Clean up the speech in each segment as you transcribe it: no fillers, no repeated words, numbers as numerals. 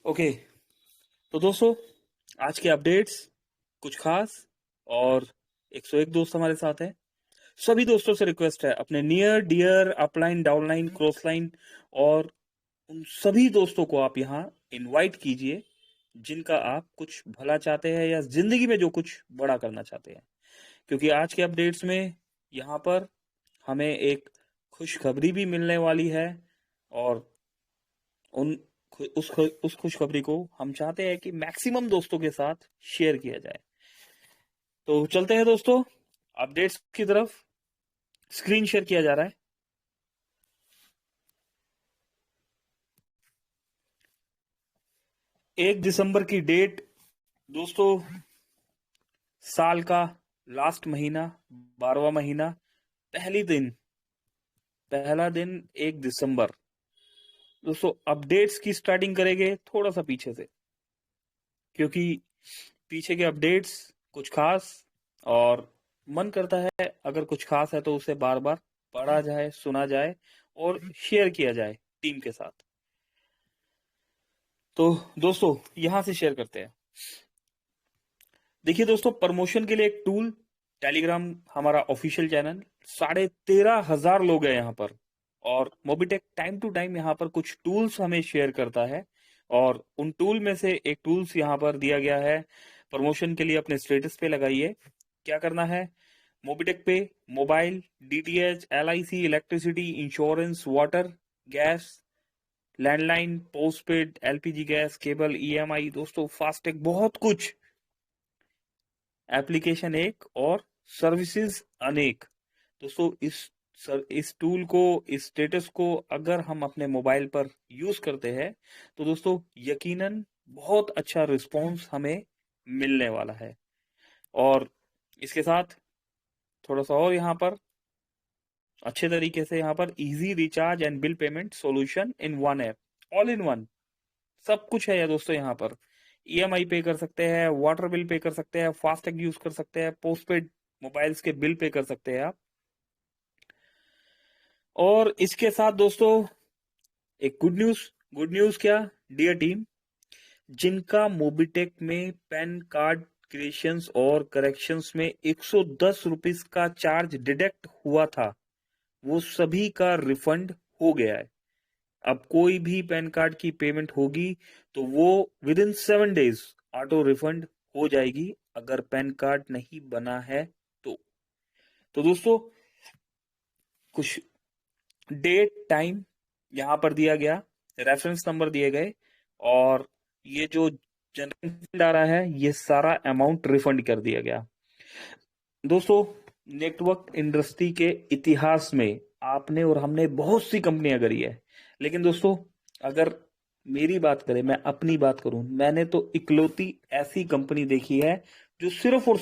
Okay. तो दोस्तों, आज के अपडेट्स कुछ खास और 101 दोस्त हमारे साथ हैं। सभी दोस्तों से रिक्वेस्ट है, अपने near dear upline downline cross line और उन सभी दोस्तों को आप यहाँ इनवाइट कीजिए जिनका आप कुछ भला चाहते हैं या जिंदगी में जो कुछ बड़ा करना चाहते हैं। क्योंकि आज के अपडेट्स में यहाँ पर हमें एक खुशखबरी भी मिलने वाली है और उन उस खुशखबरी को हम चाहते हैं कि मैक्सिमम दोस्तों के साथ शेयर किया जाए। तो चलते हैं दोस्तों अपडेट्स की तरफ। स्क्रीन शेयर किया जा रहा है। 1 दिसंबर की डेट दोस्तों, साल का लास्ट महीना, 12वां महीना, पहला दिन 1 दिसंबर। दोस्तों अपडेट्स की स्टार्टिंग करेंगे थोड़ा सा पीछे से, क्योंकि पीछे के अपडेट्स कुछ खास और मन करता है अगर कुछ खास है तो उसे बार बार पढ़ा जाए, सुना जाए और शेयर किया जाए टीम के साथ। तो दोस्तों यहां से शेयर करते हैं। देखिए दोस्तों, प्रमोशन के लिए एक टूल, टेलीग्राम हमारा ऑफिशियल चैनल, 13,500 लोग हैं यहाँ पर। और मोबिटेक टाइम टू टाइम यहाँ पर कुछ टूल्स हमें शेयर करता है और उन टूल में से एक टूल्स यहाँ पर दिया गया है प्रमोशन के लिए। अपने स्टेटस पे लगाइए। क्या करना है? मोबिटेक पे mobile, DTH, LIC, electricity, insurance, water, gas, landline, postpaid, LPG gas, cable, EMI, दोस्तों फास्टैग, बहुत कुछ, एप्लीकेशन एक और सर्विसेज अनेक। दोस्तों इस टूल को, इस स्टेटस को अगर हम अपने मोबाइल पर यूज करते हैं तो दोस्तों यकीनन बहुत अच्छा रिस्पॉन्स हमें मिलने वाला है। और इसके साथ थोड़ा सा और यहाँ पर अच्छे तरीके से यहाँ पर easy recharge and bill payment solution in one app, all in one, सब कुछ है दोस्तों। यहाँ पर ईएमआई पे कर सकते हैं, वाटर बिल पे कर सकते हैं, फास्टैग यूज कर सकते हैं, पोस्टपेड मोबाइल्स के बिल पे कर सकते हैं आप। और इसके साथ दोस्तों एक गुड न्यूज क्या? डियर टीम, जिनका मोबिटेक में पैन कार्ड क्रिएशंस और करेक्शंस में 110 रुपीज का चार्ज डिडक्ट हुआ था, वो सभी का रिफंड हो गया है। अब कोई भी पैन कार्ड की पेमेंट होगी तो वो with in 7 days auto refund हो जाएगी, अगर पैन कार्ड नहीं बना है तो दोस्तों कुछ डेट टाइम यहां पर दिया गया, रेफरेंस नंबर दिए गए और ये जो जनरल फंड आ रहा है ये सारा अमाउंट रिफंड कर दिया गया। दोस्तों नेटवर्क इंडस्ट्री के इतिहास में आपने और हमने बहुत सी कंपनियां करी है, लेकिन दोस्तों अगर मेरी बात करें, मैं अपनी बात करूं, मैंने तो इकलौती ऐसी कंपनी देखी है जो सिर्फ और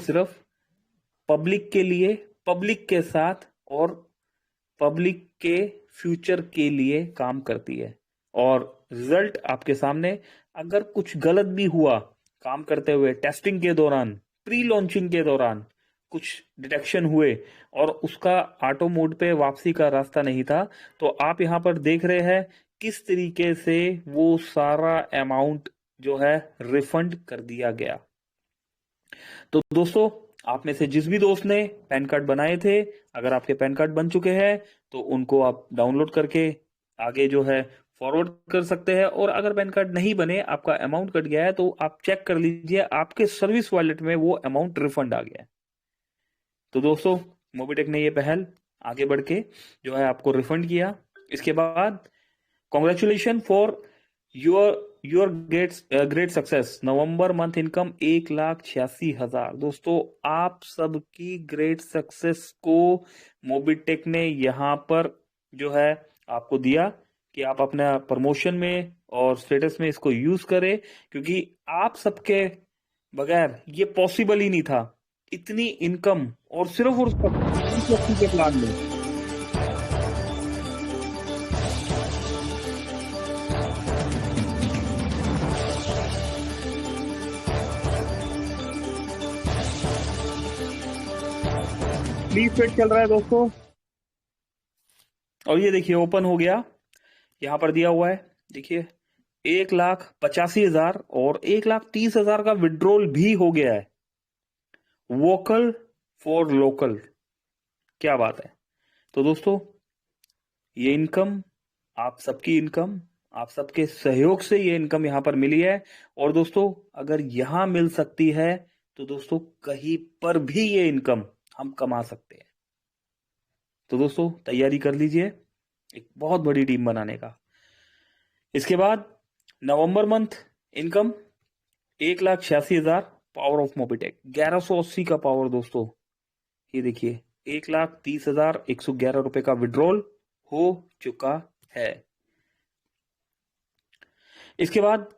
सिर्फ पब्लिक के लिए, पब्लिक के साथ और पब्लिक के फ्यूचर के लिए काम करती है। और रिजल्ट आपके सामने, अगर कुछ गलत भी हुआ काम करते हुए, टेस्टिंग के दौरान, प्री लॉन्चिंग के दौरान कुछ डिटेक्शन हुए और उसका ऑटो मोड पे वापसी का रास्ता नहीं था, तो आप यहां पर देख रहे हैं किस तरीके से वो सारा अमाउंट जो है रिफंड कर दिया गया। तो दोस्तों आप में से जिस भी दोस्त ने पैन कार्ड बनाए थे, अगर आपके पैन कार्ड बन चुके हैं तो उनको आप डाउनलोड करके आगे जो है फॉरवर्ड कर सकते हैं। और अगर पैन कार्ड नहीं बने, आपका अमाउंट कट गया है, तो आप चेक कर लीजिए आपके सर्विस वॉलेट में वो अमाउंट रिफंड आ गया है। तो दोस्तों मोबिटेक ने ये पहल आगे बढ़ के जो है आपको रिफंड किया। इसके बाद congratulation for your great success. November month income 1,86,000। दोस्तों आप सबकी ग्रेट सक्सेस को मोबिटेक ने यहाँ पर जो है आपको दिया कि आप अपना प्रमोशन में और स्टेटस में इसको यूज करें, क्योंकि आप सबके बगैर ये पॉसिबल ही नहीं था, इतनी इनकम और सिर्फ और सिर्फ के प्लान में। प्लीज वेट चल रहा है दोस्तों। और ये देखिए ओपन हो गया, यहां पर दिया हुआ है, देखिए 1,85,000 और 1,30,000 का विड्रॉल भी हो गया है। वोकल फॉर लोकल, क्या बात है। तो दोस्तों, ये इनकम, आप सबकी इनकम, आप सबके सहयोग से ये इनकम यहां पर मिली है। और दोस्तों, अगर यहां मिल सकती है तो दोस्तों कहीं पर भी ये इनकम हम कमा सकते हैं। तो दोस्तों, तैयारी कर लीजिए एक बहुत बड़ी टीम बनाने का। इसके बाद नवंबर month income 1,86,000, power of Mobitech 1180 का पावर। दोस्तों ये देखिए, 1,30,111 रुपए का विड्रॉल हो चुका है। इसके बाद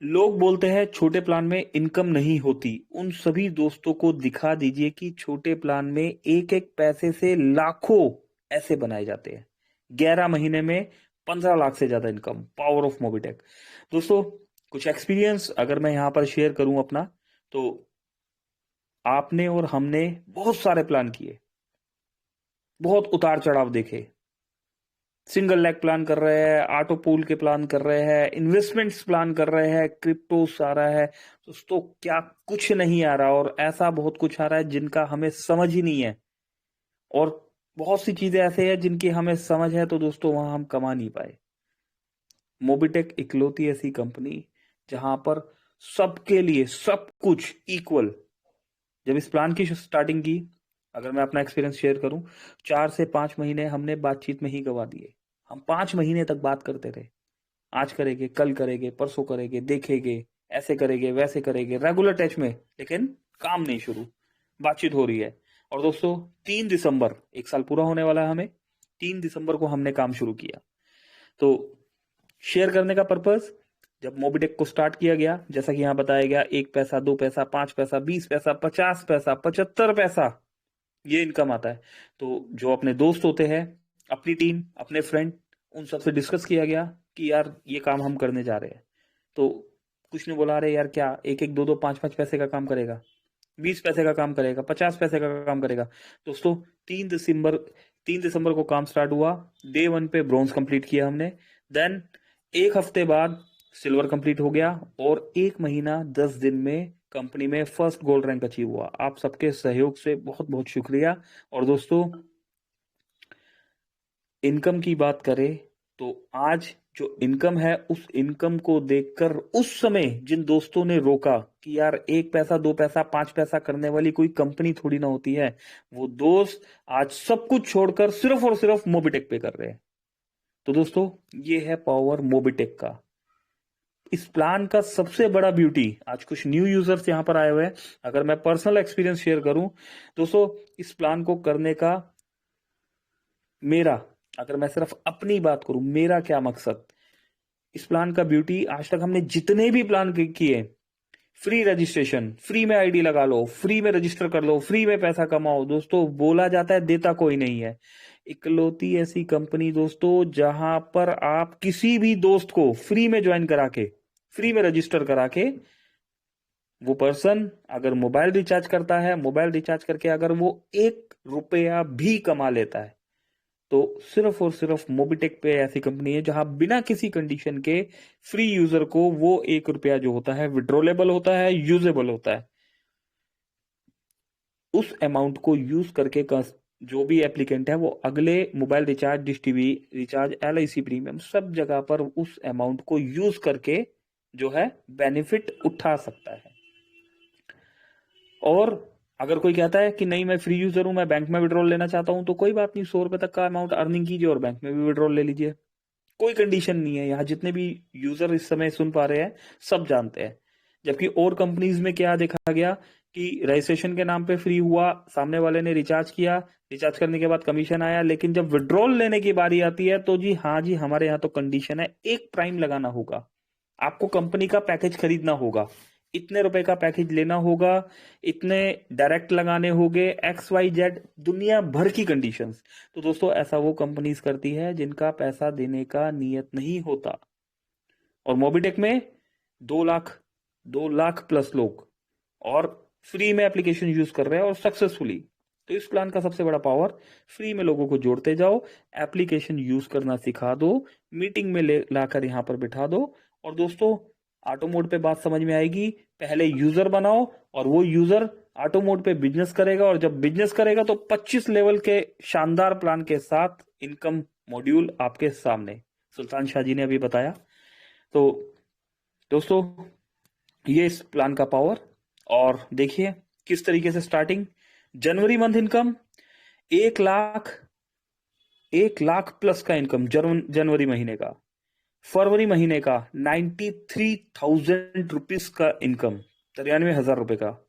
लोग बोलते हैं छोटे प्लान में इनकम नहीं होती। उन सभी दोस्तों को दिखा दीजिए कि छोटे प्लान में एक एक पैसे से लाखों ऐसे बनाए जाते हैं। 11 महीने में 15 लाख से ज्यादा इनकम, पावर ऑफ मोबिटेक। दोस्तों, कुछ एक्सपीरियंस अगर मैं यहां पर शेयर करूं अपना, तो आपने और हमने बहुत सारे प्लान किए, बहुत उतार चढ़ाव देखे। सिंगल लेग प्लान कर रहे हैं, ऑटो पूल के प्लान कर रहे हैं, इन्वेस्टमेंट्स प्लान कर रहे हैं, क्रिप्टोस आ रहा है। दोस्तों क्या कुछ नहीं आ रहा, और ऐसा बहुत कुछ आ रहा है जिनका हमें समझ ही नहीं है। और बहुत सी चीजें ऐसे हैं जिनकी हमें समझ है, तो दोस्तों वहां हम कमा नहीं पाए। मोबिटेक इकलौती ऐसी कंपनी जहां पर सबके लिए सब कुछ इक्वल। जब इस प्लान की स्टार्टिंग की, अगर मैं अपना एक्सपीरियंस शेयर करूं, 4 से 5 महीने हमने बातचीत में ही गवा दिए। हम 5 महीने तक बात करते रहे, आज करेंगे, कल करेंगे, परसों करेंगे, देखेंगे, ऐसे करेंगे, वैसे करेंगे, रेगुलर टच में, लेकिन काम नहीं शुरू। बातचीत हो रही है। और दोस्तों 3 दिसंबर, 1 साल पूरा होने वाला है हमें, 3 दिसंबर को हमने काम शुरू किया। तो शेयर करने का पर्पस, जब मोबिटेक को स्टार्ट किया गया, जैसा कि यहां बताया गया, 1 पैसा, 2 पैसा, 5 पैसा, 20 पैसा, 50 पैसा, 75 पैसा ये इनकम आता है। तो जो अपने दोस्त होते हैं, अपनी टीम, अपने फ्रेंड, उन सबसे डिस्कस किया गया कि यार ये काम हम करने जा रहे हैं। तो कुछ ने बोला, अरे यार क्या 1-1, 2-2, 5-5 पैसे का काम करेगा, 20 पैसे का काम करेगा, 50 पैसे का काम करेगा। दोस्तों 3 दिसंबर 3 दिसंबर को काम स्टार्ट हुआ। डे 1 पे ब्रॉन्ज कंप्लीट किया हमने। देन 1 हफ्ते बाद सिल्वर कंप्लीट हो गया, और 1 महीना 10 दिन में कंपनी में फर्स्ट गोल्ड रैंक अचीव हुआ। आप सबके सहयोग से बहुत बहुत शुक्रिया। और दोस्तों, इनकम की बात करें तो आज जो इनकम है, उस इनकम को देखकर उस समय जिन दोस्तों ने रोका कि यार 1 पैसा, 2 पैसा, 5 पैसा करने वाली कोई कंपनी थोड़ी ना होती है, वो दोस्त आज सब कुछ छोड़कर सिर्फ और सिर्फ मोबिटेक पे कर रहे हैं। तो दोस्तों, ये है पावर मोबिटेक का। इस प्लान का सबसे बड़ा ब्यूटी, आज कुछ न्यू यूजर्स यहां पर आए हुए हैं, अगर मैं पर्सनल एक्सपीरियंस शेयर करूं दोस्तों, इस प्लान को करने का मेरा, अगर मैं सिर्फ अपनी बात करूं, मेरा क्या मकसद, इस प्लान का ब्यूटी, आज तक हमने जितने भी प्लान किए, फ्री रजिस्ट्रेशन, फ्री में आईडी लगा लो, फ्री में रजिस्टर कर लो, फ्री में पैसा कमाओ। दोस्तों बोला जाता है देता कोई नहीं है। इकलौती ऐसी कंपनी दोस्तों जहां पर आप किसी भी दोस्त को फ्री में ज्वाइन करा के, फ्री में रजिस्टर करा के, वो पर्सन अगर मोबाइल रिचार्ज करता है, मोबाइल रिचार्ज करके अगर वो 1 रुपया भी कमा लेता है, तो सिर्फ और सिर्फ मोबिटेक पे ऐसी कंपनी है जहां बिना किसी कंडीशन के फ्री यूजर को वो 1 रुपया जो होता है विड्रॉलेबल होता है, यूजेबल होता है। उस अमाउंट को यूज करके जो भी एप्लीकेंट है वो अगले mobile recharge, dish TV recharge, LIC premium, सब जगह पर उस अमाउंट को यूज करके जो है बेनिफिट उठा सकता है। और अगर कोई कहता है कि नहीं मैं फ्री यूजर हूं, मैं बैंक में विड्रॉल लेना चाहता हूं, तो कोई बात नहीं, 100 रुपए तक का अमाउंट अर्निंग कीजिए और बैंक में भी विड्रॉल ले लीजिए। कोई कंडीशन नहीं है। यहाँ जितने भी यूजर इस समय सुन पा रहे हैं सब जानते हैं। जबकि और कंपनीज में क्या देखा गया कि रजिस्ट्रेशन के नाम पे फ्री हुआ, सामने वाले ने रिचार्ज किया, रिचार्ज करने के बाद कमीशन आया, लेकिन जब विड्रॉल लेने की बारी आती है तो जी हाँ जी, हमारे यहाँ तो कंडीशन है, एक प्राइम लगाना होगा, आपको कंपनी का पैकेज खरीदना होगा, इतने रुपए का पैकेज लेना होगा, इतने डायरेक्ट लगाने होंगे, XYZ दुनिया भर की कंडीशंस। तो दोस्तों ऐसा वो कंपनीज करती है जिनका पैसा देने का नियत नहीं होता। और मोबिटेक में 2 लाख प्लस लोग और फ्री में एप्लीकेशन यूज कर रहे हैं और सक्सेसफुली। तो इस प्लान का सबसे बड़ा पावर, फ्री में लोगों को जोड़ते जाओ, एप्लीकेशन यूज करना सिखा दो, मीटिंग में लाकर यहां पर बिठा दो, और दोस्तों ऑटो मोड पे बात समझ में आएगी, पहले यूजर बनाओ और वो यूजर ऑटो मोड पे बिजनेस करेगा, और जब बिजनेस करेगा तो 25 लेवल के शानदार प्लान के साथ इनकम मॉड्यूल आपके सामने सुल्तान शाह जी ने अभी बताया। तो दोस्तों ये इस प्लान का पावर, और देखिए किस तरीके से स्टार्टिंग जनवरी month income 1 lakh, 1 lakh plus का इनकम जनवरी महीने का, फरवरी महीने का 93,000 रुपीज का इनकम, 93,000 रुपए का,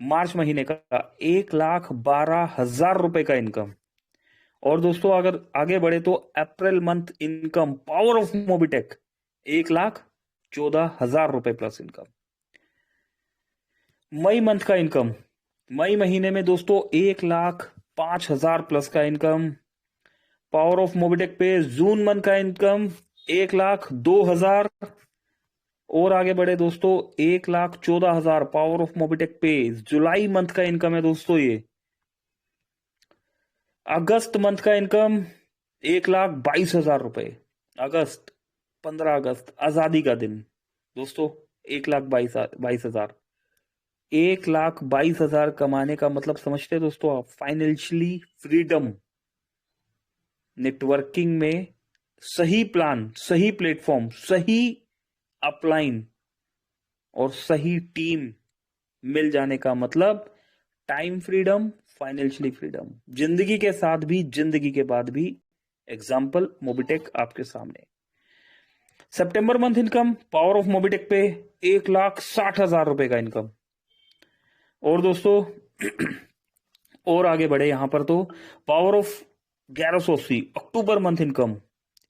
मार्च महीने का 1,12,000 रुपए का इनकम, और दोस्तों अगर आगे बढ़े तो April month income power of Mobitech 1,14,000 रुपए प्लस इनकम। मई मंथ का इनकम, मई महीने में दोस्तों 1,05,000 प्लस का इनकम, पावर ऑफ मोबिटेक पे जून मंथ का इनकम 1,02,000, और आगे बढ़े दोस्तों 1,14,000 पावर ऑफ मोबिटेक पे जुलाई मंथ का इनकम है दोस्तों ये। अगस्त मंथ का इनकम 1,22,000 रुपए, अगस्त 15 अगस्त आजादी का दिन दोस्तों 1,22,000, 1,22,000 कमाने का मतलब समझते हैं दोस्तों आप, फाइनेंशियली फ्रीडम। नेटवर्किंग में सही प्लान, सही प्लेटफॉर्म, सही अपलाइन और सही टीम मिल जाने का मतलब टाइम फ्रीडम, फाइनेंशियली फ्रीडम, जिंदगी के साथ भी जिंदगी के बाद भी। एग्जाम्पल मोबिटेक आपके सामने। सितंबर month income power of Mobitech पे 1,60,000 रुपए का इनकम, और दोस्तों और आगे बढ़े यहां पर तो power of 1180 October month income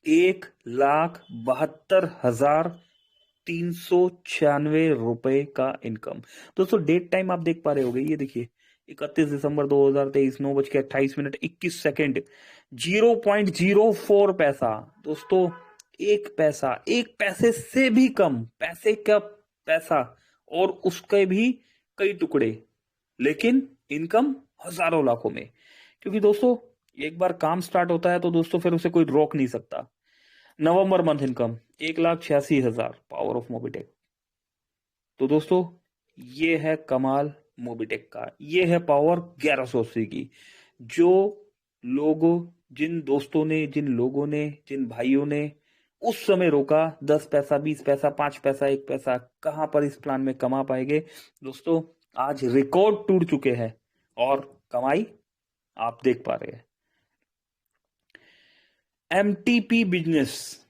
1,72,396 का इनकम। दोस्तों डेट टाइम आप देख पा रहे होंगे, ये देखिए 31 दिसंबर 2023 9:28 21 सेकेंड 0.04 पैसा। दोस्तों एक पैसा, एक पैसे से भी कम, पैसे का पैसा और उसके भी कई टुकड़े, लेकिन इनकम हजारों लाखों में। क्योंकि दोस्तों एक बार काम स्टार्ट होता है तो दोस्तों फिर उसे कोई रोक नहीं सकता। नवंबर month income 1,86,000 power of Mobitech. तो दोस्तों ये है कमाल मोबिटेक का, ये है पावर 1180 की। जो लोगों, जिन दोस्तों ने, जिन लोगों ने, जिन भाइयों ने उस समय रोका, 10 पैसा, 20 पैसा, 5 पैसा, 1 पैसा कहां पर इस प्लान में कमा पाएंगे दोस्तों, आज रिकॉर्ड टूट चुके हैं और कमाई आप देख पा रहे हैं। MTP business.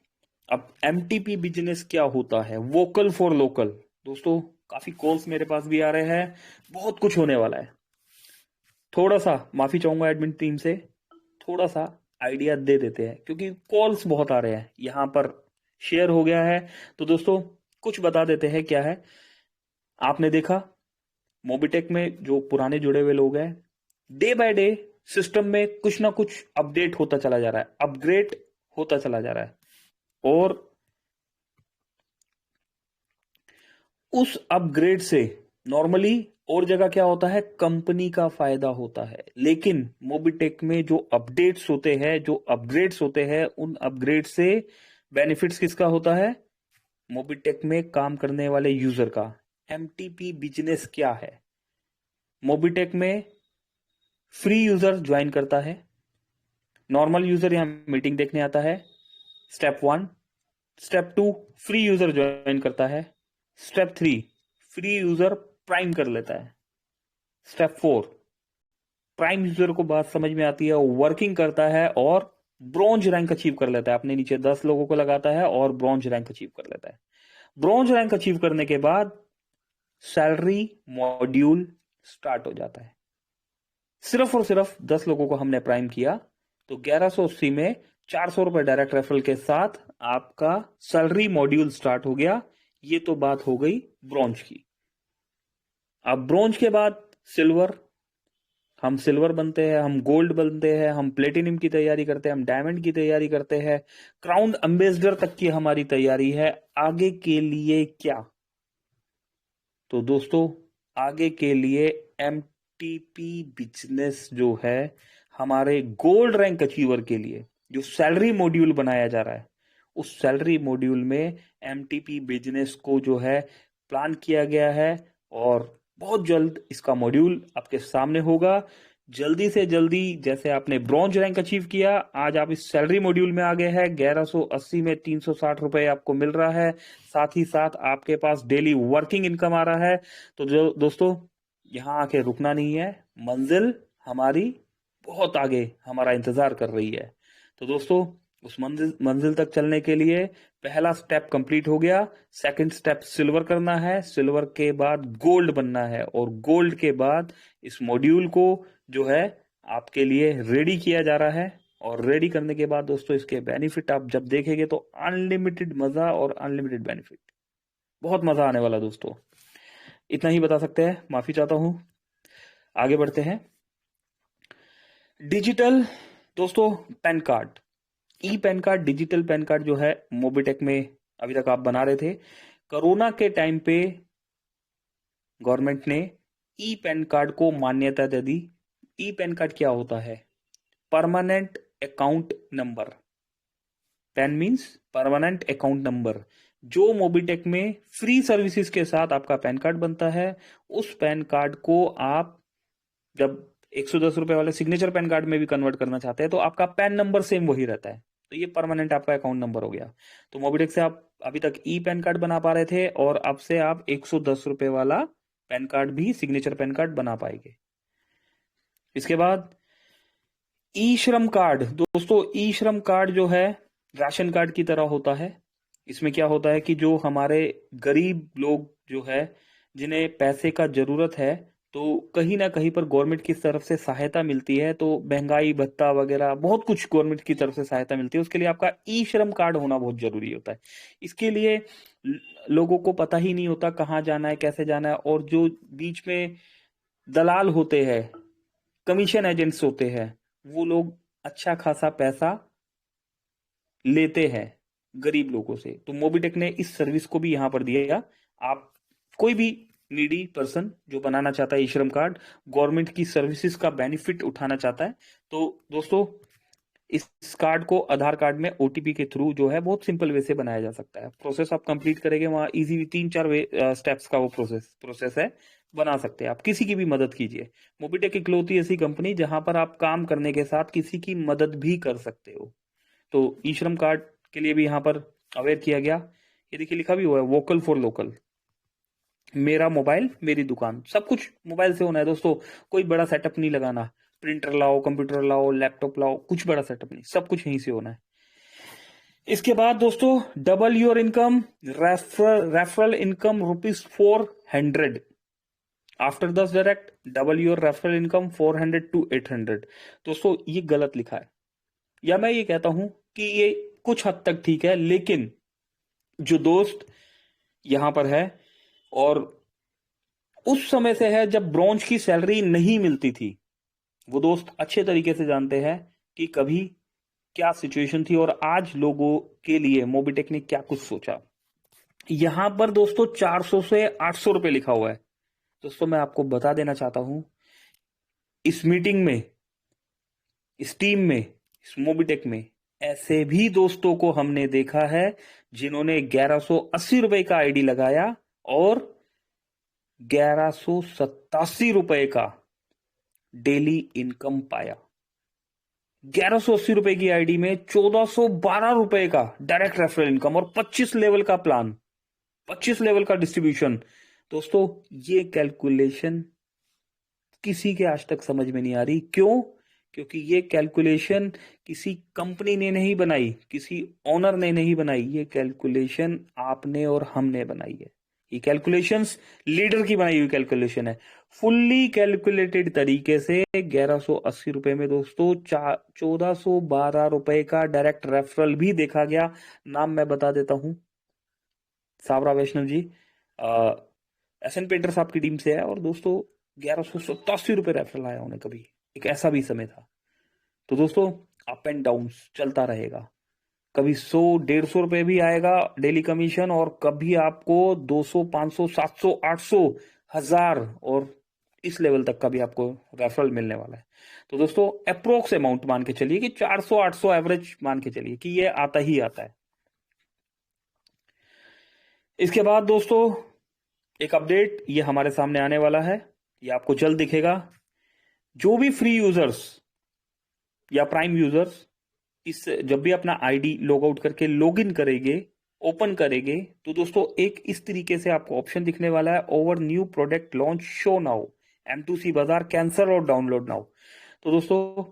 अब एमटीपी बिजनेस क्या होता है? Vocal for local. दोस्तों काफी कॉल्स मेरे पास भी आ रहे हैं, बहुत कुछ होने वाला है। थोड़ा सा माफी चाहूंगा एडमिन टीम से, थोड़ा सा आइडिया दे देते हैं क्योंकि कॉल्स बहुत आ रहे हैं, यहां पर शेयर हो गया है। तो दोस्तों कुछ बता देते हैं क्या है। आपने देखा मोबिटेक में जो पुराने जुड़े हुए लोग हैं, डे बाय डे सिस्टम में कुछ ना कुछ अपडेट होता चला जा रहा है, अपग्रेड होता चला जा रहा है, और उस अपग्रेड से नॉर्मली और जगह क्या होता है, कंपनी का फायदा होता है। लेकिन मोबिटेक में जो अपडेट्स होते हैं, जो अपग्रेड्स होते हैं, उन अपग्रेड से बेनिफिट्स किसका होता है? मोबिटेक में काम करने वाले यूजर का। एमटीपी बिजनेस क्या है? मोबिटेक में फ्री यूजर ज्वाइन करता है, नॉर्मल यूजर यहां मीटिंग देखने आता है, step 1। Step 2 free user join करता है, स्टेप 3 फ्री यूजर प्राइम कर लेता है, स्टेप 4 प्राइम यूजर को बात समझ में आती है, वर्किंग करता है और ब्रॉन्ज रैंक अचीव कर लेता है, अपने नीचे 10 लोगों को लगाता है और ब्रॉन्ज रैंक अचीव कर लेता है। ब्रॉन्ज रैंक अचीव करने के बाद सैलरी मॉड्यूल स्टार्ट हो जाता है। सिर्फ और सिर्फ 10 लोगों को हमने प्राइम किया तो 1180 में 400 रुपए डायरेक्ट रेफरल के साथ आपका सैलरी मॉड्यूल स्टार्ट हो गया। ये तो बात हो गई ब्रॉन्ज की। अब ब्रॉन्ज के बाद सिल्वर, हम सिल्वर बनते हैं, हम गोल्ड बनते हैं, हम प्लेटिनम की तैयारी करते हैं, हम डायमंड की तैयारी करते हैं, क्राउन एम्बेसडर तक की हमारी तैयारी है। आगे के लिए क्या? तो दोस्तों आगे के लिए एमटीपी बिजनेस जो है, हमारे गोल्ड रैंक अचीवर के लिए जो सैलरी मॉड्यूल बनाया जा रहा है, उस सैलरी मॉड्यूल में एमटीपी बिजनेस को जो है प्लान किया गया है और बहुत जल्द इसका मॉड्यूल आपके सामने होगा। जल्दी से जल्दी, जैसे आपने ब्रॉन्ज रैंक अचीव किया, आज आप इस सैलरी मॉड्यूल में आ गए हैं। 1180 में 360 रुपए आपको मिल रहा है, साथ ही साथ आपके पास डेली वर्किंग इनकम आ रहा है। तो जो दोस्तों, यहाँ आके रुकना नहीं है, मंजिल हमारी बहुत आगे हमारा इंतजार कर रही है। तो दोस्तों, उस मंजिल मंजिल तक चलने के लिए पहला स्टेप कंप्लीट हो गया। सेकंड स्टेप सिल्वर करना है, सिल्वर के बाद गोल्ड बनना है, और गोल्ड के बाद इस मॉड्यूल को जो है आपके लिए रेडी किया जा रहा है। और रेडी करने के बाद दोस्तों, इसके बेनिफिट आप जब देखेंगे तो अनलिमिटेड मजा और अनलिमिटेड बेनिफिट, बहुत मजा आने वाला दोस्तों। इतना ही बता सकते हैं, माफी चाहता हूं। आगे बढ़ते हैं। डिजिटल दोस्तों PAN card, e PAN card, digital PAN card जो है मोबिटेक में अभी तक आप बना रहे थे। कोरोना के टाइम पे गवर्नमेंट ने ई पैन कार्ड को मान्यता दे दी। ई पैन कार्ड क्या होता है? Permanent account number. Pan means permanent account number. जो मोबिटेक में फ्री सर्विसेज के साथ आपका पैन कार्ड बनता है, उस पैन कार्ड को आप जब 110 रुपए वाले सिग्नेचर पैन कार्ड में भी कन्वर्ट करना चाहते हैं तो आपका पैन नंबर सेम वही रहता है। तो ये परमानेंट आपका अकाउंट नंबर हो गया। तो मोबिटेक से आप अभी तक ई पैन कार्ड बना पा रहे थे, और अब से आप 110 रुपए वाला पैन कार्ड भी सिग्नेचर पैन कार्ड बना पाएंगे। इसके बाद ई श्रम कार्ड। दोस्तों, ई श्रम कार्ड जो है राशन कार्ड की तरह होता है। इसमें क्या होता है कि जो हमारे गरीब लोग जो है, जिन्हें पैसे का जरूरत है, तो कहीं ना कहीं पर गवर्नमेंट की तरफ से सहायता मिलती है। तो महंगाई भत्ता वगैरह बहुत कुछ गवर्नमेंट की तरफ से सहायता मिलती है। उसके लिए आपका ई श्रम कार्ड होना बहुत जरूरी होता है। इसके लिए लोगों को पता ही नहीं होता कहाँ जाना है, कैसे जाना है, और जो बीच में दलाल होते हैं, कमीशन एजेंट्स होते हैं, वो लोग अच्छा खासा पैसा लेते हैं गरीब लोगों से। तो मोबिटेक ने इस सर्विस को भी यहां पर दिया। आप कोई भी नीडी पर्सन जो बनाना चाहता है ई श्रम कार्ड, गवर्नमेंट की सर्विसेज का बेनिफिट उठाना चाहता है, तो दोस्तों इस कार्ड को आधार कार्ड में ओटीपी के थ्रू जो है बहुत सिंपल वे से बनाया जा सकता है। प्रोसेस आप कंप्लीट करेंगे, वहां इजी 3-4 स्टेप्स का वो प्रोसेस है, बना सकते हैं आप। किसी की भी मदद कीजिए। मोबिटेक इकलौती ऐसी कंपनी जहां पर आप काम करने के साथ किसी की मदद भी कर सकते हो। तो ई श्रम कार्ड के लिए भी यहाँ पर अवेयर किया गया। ये देखिए लिखा भी हुआ है, वोकल फॉर लोकल। मेरा मोबाइल मेरी दुकान, सब कुछ मोबाइल से होना है दोस्तों। कोई बड़ा सेटअप नहीं लगाना, प्रिंटर लाओ, कंप्यूटर लाओ, लैपटॉप लाओ, कुछ बड़ा सेटअप नहीं, सब कुछ यहीं से होना है। इसके बाद दोस्तों, double your income, referral income ₹400 after 10 direct. Double your referral income 400 to 800। दोस्तों, ये गलत लिखा है, या मैं ये कहता हूं कि ये कुछ हद तक ठीक है, लेकिन जो दोस्त यहां पर है और उस समय से है जब ब्रॉन्ज की सैलरी नहीं मिलती थी, वो दोस्त अच्छे तरीके से जानते हैं कि कभी क्या सिचुएशन थी और आज लोगों के लिए मोबिटेक ने क्या कुछ सोचा। यहां पर दोस्तों 400 से 800 रुपए लिखा हुआ है। दोस्तों, मैं आपको बता देना चाहता हूं, इस मीटिंग में, इस टीम में, इस मोबिटेक में ऐसे भी दोस्तों को हमने देखा है जिन्होंने 1180 रुपए का आईडी लगाया और 1187 रुपए का डेली इनकम पाया। 1180 रुपए की आईडी में 1412 रुपए का डायरेक्ट रेफरल इनकम और 25 लेवल का प्लान, 25 लेवल का डिस्ट्रीब्यूशन। दोस्तों, ये कैलकुलेशन किसी के आज तक समझ में नहीं आ रही। क्यों? क्योंकि ये कैलकुलेशन किसी कंपनी ने नहीं बनाई, किसी ओनर ने नहीं बनाई, ये कैलकुलेशन आपने और हमने बनाई है। ये कैलकुलेशंस लीडर की बनाई हुई कैलकुलेशन है। फुल्ली कैलकुलेटेड तरीके से 1180 रुपए में दोस्तों 1412 रुपए का डायरेक्ट रेफरल भी देखा गया। नाम मैं बता देता हूं, सावरा वैष्णव जी एसएन पेंटर्स आपकी टीम से है, और दोस्तों 1187 रुपए रेफरल आया उन्हें। कभी एक ऐसा भी समय था। तो दोस्तों, अप एंड डाउन चलता रहेगा। कभी 100, 150 रुपए भी आएगा डेली कमीशन, और कभी आपको 200, 500, 700, 800, 1000 और इस लेवल तक का भी आपको रेफरल मिलने वाला है। तो दोस्तों, अप्रोक्स अमाउंट मान के चलिए कि 400, 800 एवरेज मान के चलिए कि ये आता ही आता है। इसके बाद दोस्तों एक अपडेट ये हमारे सामने आने वाला है, ये आपको जल्द दिखेगा। जो भी फ्री यूजर्स या प्राइम यूजर्स इस जब भी अपना आईडी लॉग आउट करके लॉग इन करेंगे, ओपन करेंगे, तो दोस्तों एक इस तरीके से आपको ऑप्शन दिखने वाला है, over new product launch show now, M2C बाजार कैंसल और डाउनलोड नाउ। तो दोस्तों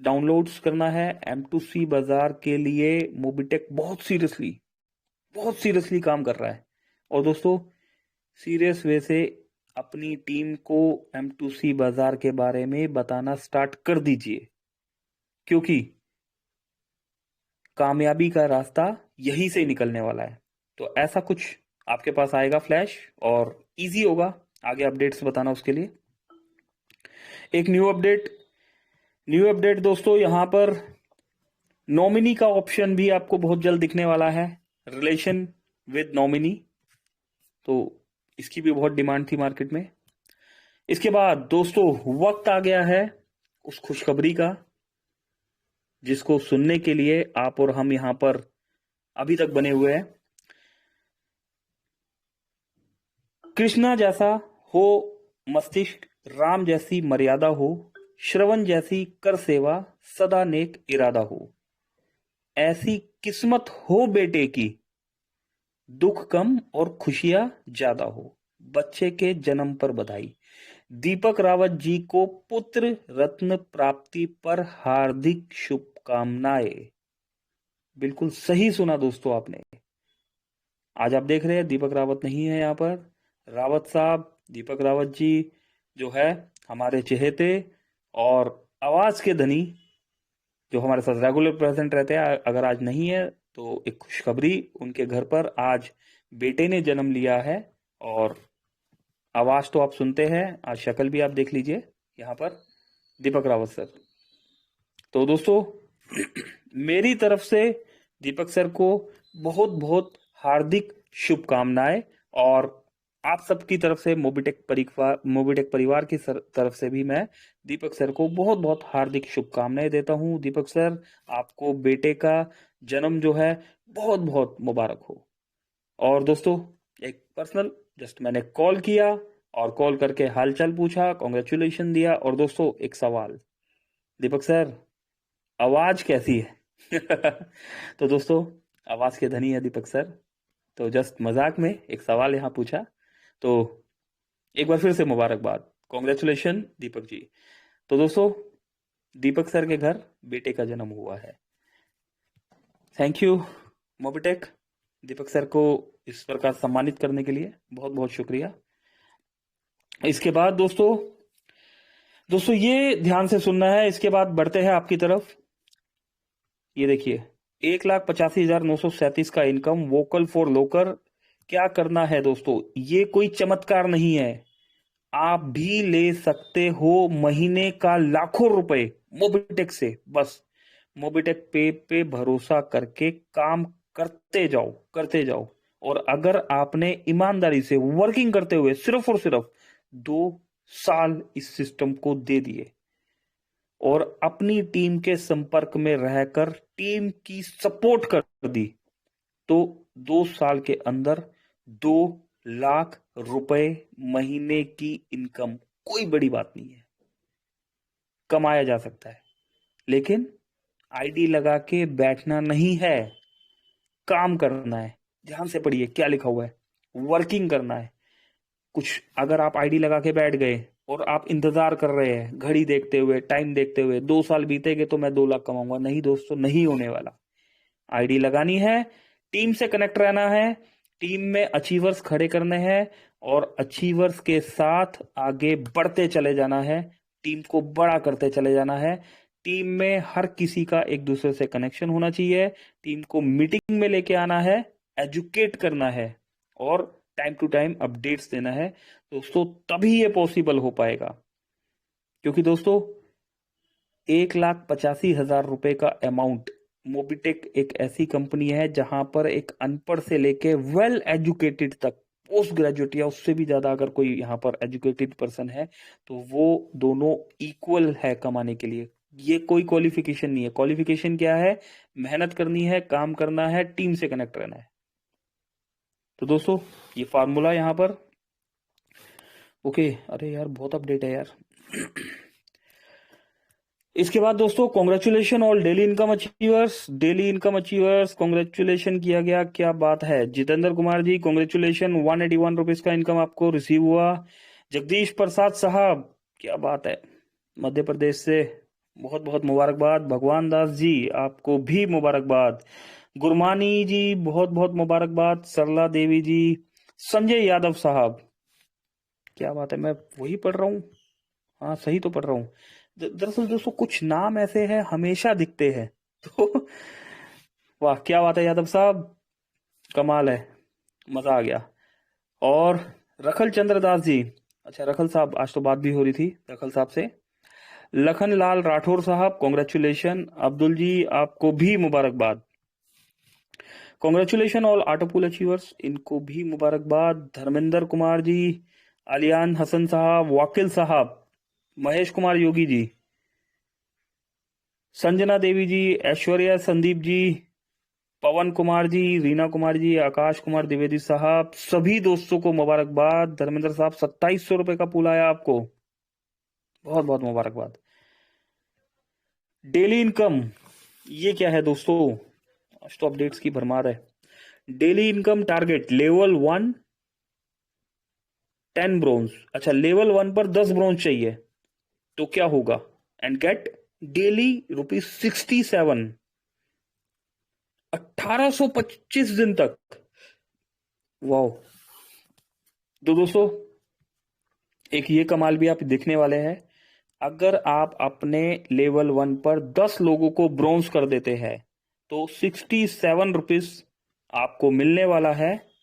डाउनलोड्स करना है M2C बाजार के लिए। मोबिटेक बहुत सीरियसली काम कर रहा है। और दोस्तों सीरियस वे से अपनी टीम को M2C बाजार के बारे में बताना स्टार्ट कर दीजिए, क्योंकि कामयाबी का रास्ता यहीं से निकलने वाला है। तो ऐसा कुछ आपके पास आएगा फ्लैश, और इजी होगा आगे अपडेट्स बताना उसके लिए। एक न्यू अपडेट दोस्तों, यहां पर नॉमिनी का ऑप्शन भी आपको बहुत जल्द दिखने वाला है, रिलेशन विद नॉमिनी। तो इसकी भी बहुत डिमांड थी मार्केट में। इसके बाद दोस्तों वक्त आ गया है उस खुशखबरी का, जिसको सुनने के लिए आप और हम यहां पर अभी तक बने हुए हैं। कृष्णा जैसा हो मस्तिष्क, राम जैसी मर्यादा हो, श्रवण जैसी कर सेवा, सदा नेक इरादा हो, ऐसी किस्मत हो बेटे की, दुख कम और खुशियां ज्यादा हो, बच्चे के जन्म पर बधाई, दीपक रावत जी को पुत्र रत्न प्राप्ति पर हार्दिक शुभकामनाएं। बिल्कुल सही सुना दोस्तों आपने। आज आप देख रहे हैं दीपक रावत नहीं है यहाँ पर, रावत साहब, दीपक रावत जी जो है हमारे चहेते और आवाज के धनी, जो हमारे साथ रेगुलर प्रेजेंट रहते हैं, अगर आज नहीं है तो एक खुशखबरी, उनके घर पर आज बेटे ने जन्म लिया है। और आवाज तो आप सुनते हैं, आज शक्ल भी आप देख लीजिए यहाँ पर, दीपक रावत सर। तो दोस्तों मेरी तरफ से दीपक सर को बहुत बहुत हार्दिक शुभकामनाएं, और आप सबकी तरफ से मोबिटेक परिवार की तरफ से भी मैं दीपक सर को बहुत बहुत हार्दिक शुभकामनाएं देता हूं। दीपक सर आपको बेटे का जन्म जो है बहुत बहुत मुबारक हो। और दोस्तों एक पर्सनल, जस्ट मैंने कॉल किया और कॉल करके हालचाल पूछा, कॉन्ग्रेचुलेशन दिया। और दोस्तों एक सवाल, दीपक सर आवाज कैसी है? तो दोस्तों आवाज के धनी है दीपक सर, तो जस्ट मजाक में एक सवाल यहाँ पूछा। तो एक बार फिर से मुबारकबाद, कॉन्ग्रेचुलेशन दीपक जी। तो दोस्तों दीपक सर के घर बेटे का जन्म हुआ है। Thank you Mobitech, Deepak sir को इस प्रकार सम्मानित करने के लिए बहुत बहुत शुक्रिया। इसके बाद दोस्तों ये ध्यान से सुनना है। इसके बाद बढ़ते हैं आपकी तरफ। ये देखिए 1,85,937 का इनकम, वोकल फॉर लोकल। क्या करना है दोस्तों, ये कोई चमत्कार नहीं है, आप भी ले सकते हो महीने का लाखों रुपए मोबिटेक से। बस मोबिटेक पे भरोसा करके काम करते जाओ। और अगर आपने ईमानदारी से वर्किंग करते हुए सिर्फ और सिर्फ 2 साल इस सिस्टम को दे दिए और अपनी टीम के संपर्क में रहकर टीम की सपोर्ट कर दी, तो 2 साल के अंदर 2 लाख रुपए महीने की इनकम कोई बड़ी बात नहीं है, कमाया जा सकता है। लेकिन आईडी लगा के बैठना नहीं है, काम करना है। ध्यान से पढ़िए क्या लिखा हुआ है, वर्किंग करना है। कुछ अगर आप आईडी लगा के बैठ गए और आप इंतजार कर रहे हैं घड़ी देखते हुए, टाइम देखते हुए, 2 साल बीतेंगे तो मैं 2 लाख कमाऊंगा, नहीं दोस्तों, नहीं होने वाला। आईडी लगानी है, टीम से कनेक्ट रहना है, टीम में अचीवर्स खड़े करने हैं और अचीवर्स के साथ आगे बढ़ते चले जाना है, टीम को बड़ा करते चले जाना है। टीम में हर किसी का एक दूसरे से कनेक्शन होना चाहिए, टीम को मीटिंग में लेके आना है, एजुकेट करना है और टाइम टू टाइम अपडेट्स देना है दोस्तों, तभी ये पॉसिबल हो पाएगा। क्योंकि दोस्तों 1,85,000 रुपए का अमाउंट, मोबिटेक एक ऐसी कंपनी है जहां पर एक अनपढ़ से लेके वेल एजुकेटेड तक, पोस्ट ग्रेजुएट या उससे भी ज्यादा अगर कोई यहाँ पर एजुकेटेड पर्सन है तो वो दोनों इक्वल है कमाने के लिए। ये कोई क्वालिफिकेशन नहीं है। क्वालिफिकेशन क्या है, मेहनत करनी है, काम करना है, टीम से कनेक्ट रहना है। तो दोस्तों ये फार्मूला यहाँ पर ओके। अरे यार बहुत अपडेट है यार। इसके बाद दोस्तों congratulation all daily income achievers, daily income achievers congratulation किया गया। क्या बात है जितेंद्र कुमार जी, कॉन्ग्रेचुलेशन 181 रुपीज का इनकम आपको रिसीव हुआ। जगदीश प्रसाद साहब क्या बात है, मध्य प्रदेश से, बहुत बहुत मुबारकबाद। भगवान दास जी आपको भी मुबारकबाद। गुरमानी जी बहुत बहुत मुबारकबाद। सरला देवी जी, संजय यादव साहब क्या बात है, मैं वही पढ़ रहा हूँ, हाँ सही तो पढ़ रहा हूँ। दरअसल दोस्तों कुछ नाम ऐसे हैं हमेशा दिखते हैं तो वाह क्या बात है यादव साहब, कमाल है, मजा आ गया। और रखल चंद्र दास जी, अच्छा रखल साहब आज तो बात भी हो रही थी रखल साहब से। लखन लाल राठौर साहब कॉन्ग्रेचुलेशन। अब्दुल जी आपको भी मुबारकबाद। कॉन्ग्रेचुलेशन ऑल ऑटोपूल अचीवर्स, इनको भी मुबारकबाद। धर्मेंद्र कुमार जी, अलियान हसन साहब, वाकिल साहब, महेश कुमार योगी जी, संजना देवी जी, ऐश्वर्या संदीप जी, पवन कुमार जी, रीना कुमार जी, आकाश कुमार द्विवेदी साहब, सभी दोस्तों को मुबारकबाद। धर्मेंद्र साहब 2700 रुपए का पूल आया आपको, बहुत बहुत मुबारकबाद। डेली इनकम ये क्या है दोस्तों, आज तो अपडेट्स की भरमार है। Daily income target level 1 10 bronze, अच्छा लेवल 1 पर 10 ब्रोंज चाहिए तो क्या होगा, एंड गेट डेली ₹67, 1825 दिन तक, वाओ। तो दोस्तों एक ये कमाल भी आप देखने वाले हैं, अगर आप अपने लेवल 1 पर 10 लोगों को ब्रोंज कर देते हैं तो ₹67 आपको मिलने वाला है।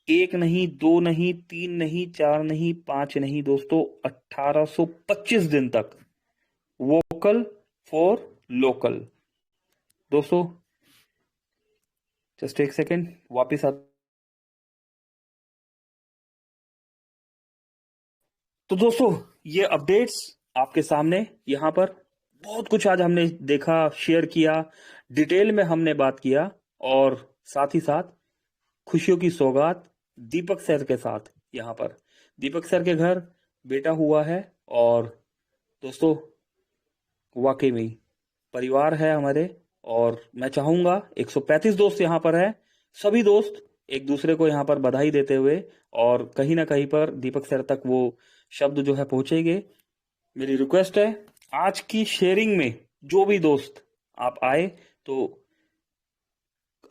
एक नहीं, दो नहीं, तीन नहीं, चार नहीं, पांच नहीं दोस्तों, 1825 दिन तक। Vocal for local. दोस्तों जस्ट एक सेकेंड वापिस आ। तो दोस्तों ये अपडेट्स आपके सामने यहां पर, बहुत कुछ आज हमने देखा, शेयर किया, डिटेल में हमने बात किया, और साथ ही साथ खुशियों की सौगात दीपक सर के साथ यहां पर। दीपक सर के घर बेटा हुआ है, और दोस्तों वाकई में परिवार है हमारे, और मैं चाहूंगा 135 दोस्त यहां पर है, सभी दोस्त एक दूसरे को यहां पर बधाई देते हुए, और कहीं ना कहीं पर दीपक सर तक वो शब्द जो है पहुंचेंगे। मेरी रिक्वेस्ट है आज की शेयरिंग में जो भी दोस्त आप आए तो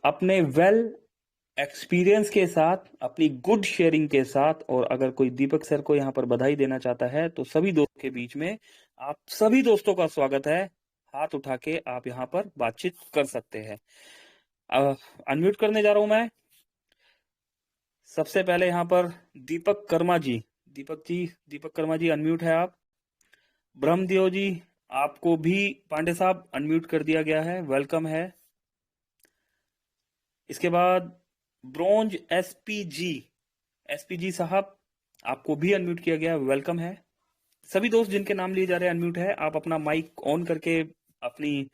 अपने वेल एक्सपीरियंस के साथ, अपनी गुड शेयरिंग के साथ, और अगर कोई दीपक सर को यहाँ पर बधाई देना चाहता है तो सभी दोस्तों के बीच में आप सभी दोस्तों का स्वागत है। हाथ उठा के आप यहाँ पर बातचीत कर सकते हैं। अनम्यूट करने जा रहा हूं मैं सबसे पहले यहाँ पर दीपक कर्मा जी। दीपक कर्मा जी अनम्यूट है आप। ब्रह्मदेव जी आपको भी, पांडे साहब अनम्यूट कर दिया गया है, वेलकम है। इसके बाद ब्रोंज एसपीजी साहब आपको भी अनम्यूट किया गया, वेलकम है। सभी दोस्त जिनके नाम लिए जा रहे हैं अनम्यूट है, आप अपना माइक ऑन करके अपनी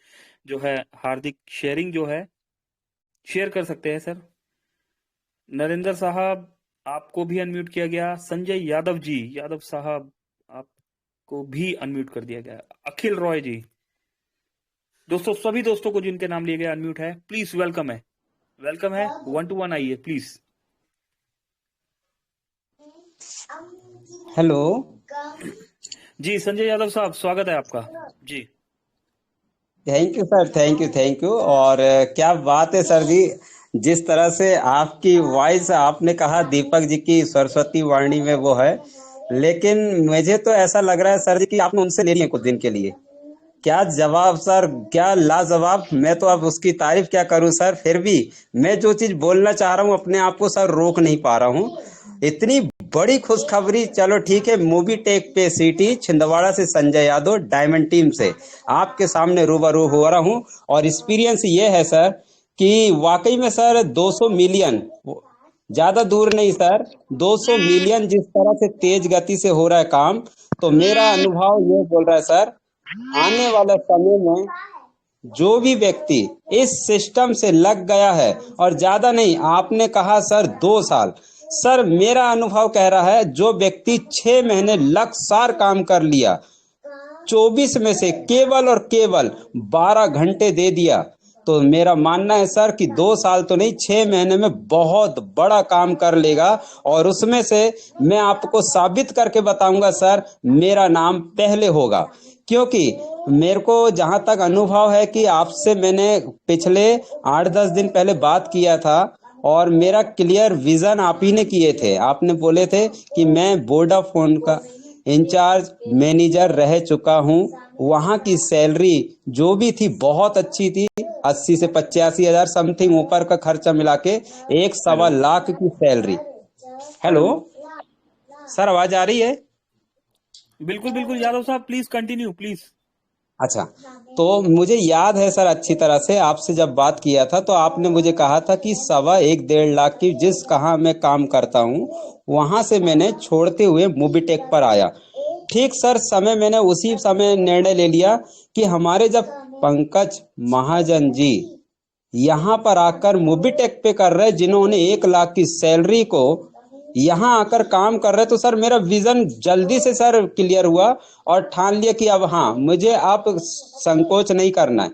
जो है हार्दिक शेयरिंग जो है शेयर कर सकते हैं सर। नरेंद्र साहब आपको भी अनम्यूट किया गया। संजय यादव जी, यादव साहब आपको भी अनम्यूट कर दिया गया। अखिल रॉय जी, दोस्तों सभी दोस्तों को जिनके नाम लिए गए अनम्यूट है, प्लीज वेलकम है, वेलकम है। 1 to 1 आइए प्लीज। हेलो जी संजय यादव साहब स्वागत है आपका जी। Thank you sir, thank you. और क्या बात है सर जी, जिस तरह से आपकी वॉइस, आपने कहा दीपक जी की सरस्वती वाणी में वो है, लेकिन मुझे तो ऐसा लग रहा है सर जी कि आपने उनसे ले लिया कुछ दिन के लिए। क्या जवाब सर, क्या लाजवाब। मैं तो अब उसकी तारीफ क्या करूं सर, फिर भी मैं जो चीज बोलना चाह रहा हूं अपने आप को सर रोक नहीं पा रहा हूं। इतनी बड़ी खुशखबरी। चलो ठीक है, मूवी टेक पे सिटी छिंदवाड़ा से संजय यादव डायमंड टीम से आपके सामने रूबरू हो रहा हूं। और एक्सपीरियंस ये है सर कि वाकई में सर 200 मिलियन ज्यादा दूर नहीं सर, 200 मिलियन जिस तरह से तेज गति से हो रहा है काम, तो मेरा अनुभव ये बोल रहा है सर, आने वाले समय में जो भी व्यक्ति इस सिस्टम से लग गया है, और ज्यादा नहीं, आपने कहा सर 2 साल, सर मेरा अनुभव कह रहा है जो व्यक्ति 6 महीने लगातार काम कर लिया, 24 में से केवल और केवल 12 घंटे दे दिया, तो मेरा मानना है सर कि 2 साल तो नहीं, 6 महीने में बहुत बड़ा काम कर लेगा। और उसमें से मैं आपको साबित करके बताऊंगा सर, मेरा नाम पहले होगा। क्योंकि मेरे को जहां तक अनुभव है कि आपसे मैंने पिछले 8-10 दिन पहले बात किया था, और मेरा क्लियर विजन आप ही ने किए थे। आपने बोले थे कि मैं वोडाफोन का इंचार्ज मैनेजर रह चुका हूं, वहां की सैलरी जो भी थी बहुत अच्छी थी, 80 से 85 हजार समथिंग, ऊपर का खर्चा मिला के एक हेलो। सवा लाख की सैलरी। Hello hello. सर, आवाज आ रही है? बिल्कुल बिल्कुल यादव साहब, प्लीज कंटिन्यू प्लीज। अच्छा, तो मुझे याद है सर अच्छी तरह से, आपसे जब बात किया था तो आपने मुझे कहा था कि 1.25-1.5 लाख की जिस कहाँ मैं काम करता हूँ, वहां से मैंने छोड़ते हुए मोबिटेक पर आया। ठीक सर, समय मैंने उसी समय निर्णय ले लिया कि हमारे जब पंकज महाजन जी यहाँ पर आकर मोबिटेक पे कर रहे, जिन्होंने 1 लाख की सैलरी को यहाँ आकर काम कर रहे, तो सर मेरा विजन जल्दी से सर क्लियर हुआ, और ठान लिया कि अब हाँ, मुझे आप संकोच नहीं करना है।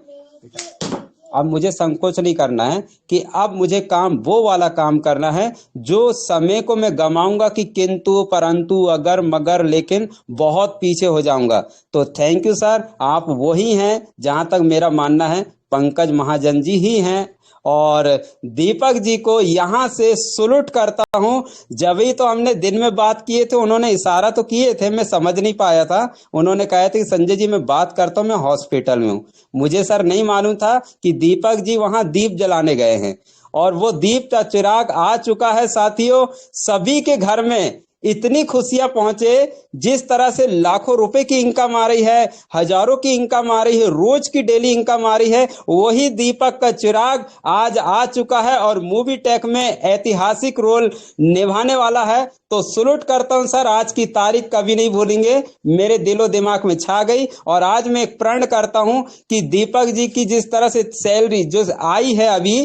अब मुझे संकोच नहीं करना है कि अब मुझे काम, वो वाला काम करना है जो समय को मैं गमाऊंगा कि किंतु परंतु अगर मगर लेकिन बहुत पीछे हो जाऊंगा। तो थैंक यू सर, आप वही हैं, जहां तक मेरा मानना है पंकज महाजन जी ही हैं। और दीपक जी को यहां से सलूट करता हूं। जब ही तो हमने दिन में बात किए थे, उन्होंने इशारा तो किए थे, मैं समझ नहीं पाया था। उन्होंने कहा था कि संजय जी मैं बात करता हूं, मैं हॉस्पिटल में हूं। मुझे सर नहीं मालूम था कि दीपक जी वहां दीप जलाने गए हैं, और वो दीप का चिराग आ चुका है साथियों। सभी के घर में इतनी खुशियां पहुंचे, जिस तरह से लाखों रुपए की इनकम आ रही है, हजारों की इनकम आ रही है, रोज की डेली इनकम आ रही है, वही दीपक का चिराग आज आ चुका है और मूवी टेक में ऐतिहासिक रोल निभाने वाला है। तो सलूट करता हूं सर, आज की तारीख कभी नहीं भूलेंगे, मेरे दिलो दिमाग में छा गई। और आज मैं एक प्रण करता हूं कि दीपक जी की जिस तरह से सैलरी जो आई है अभी,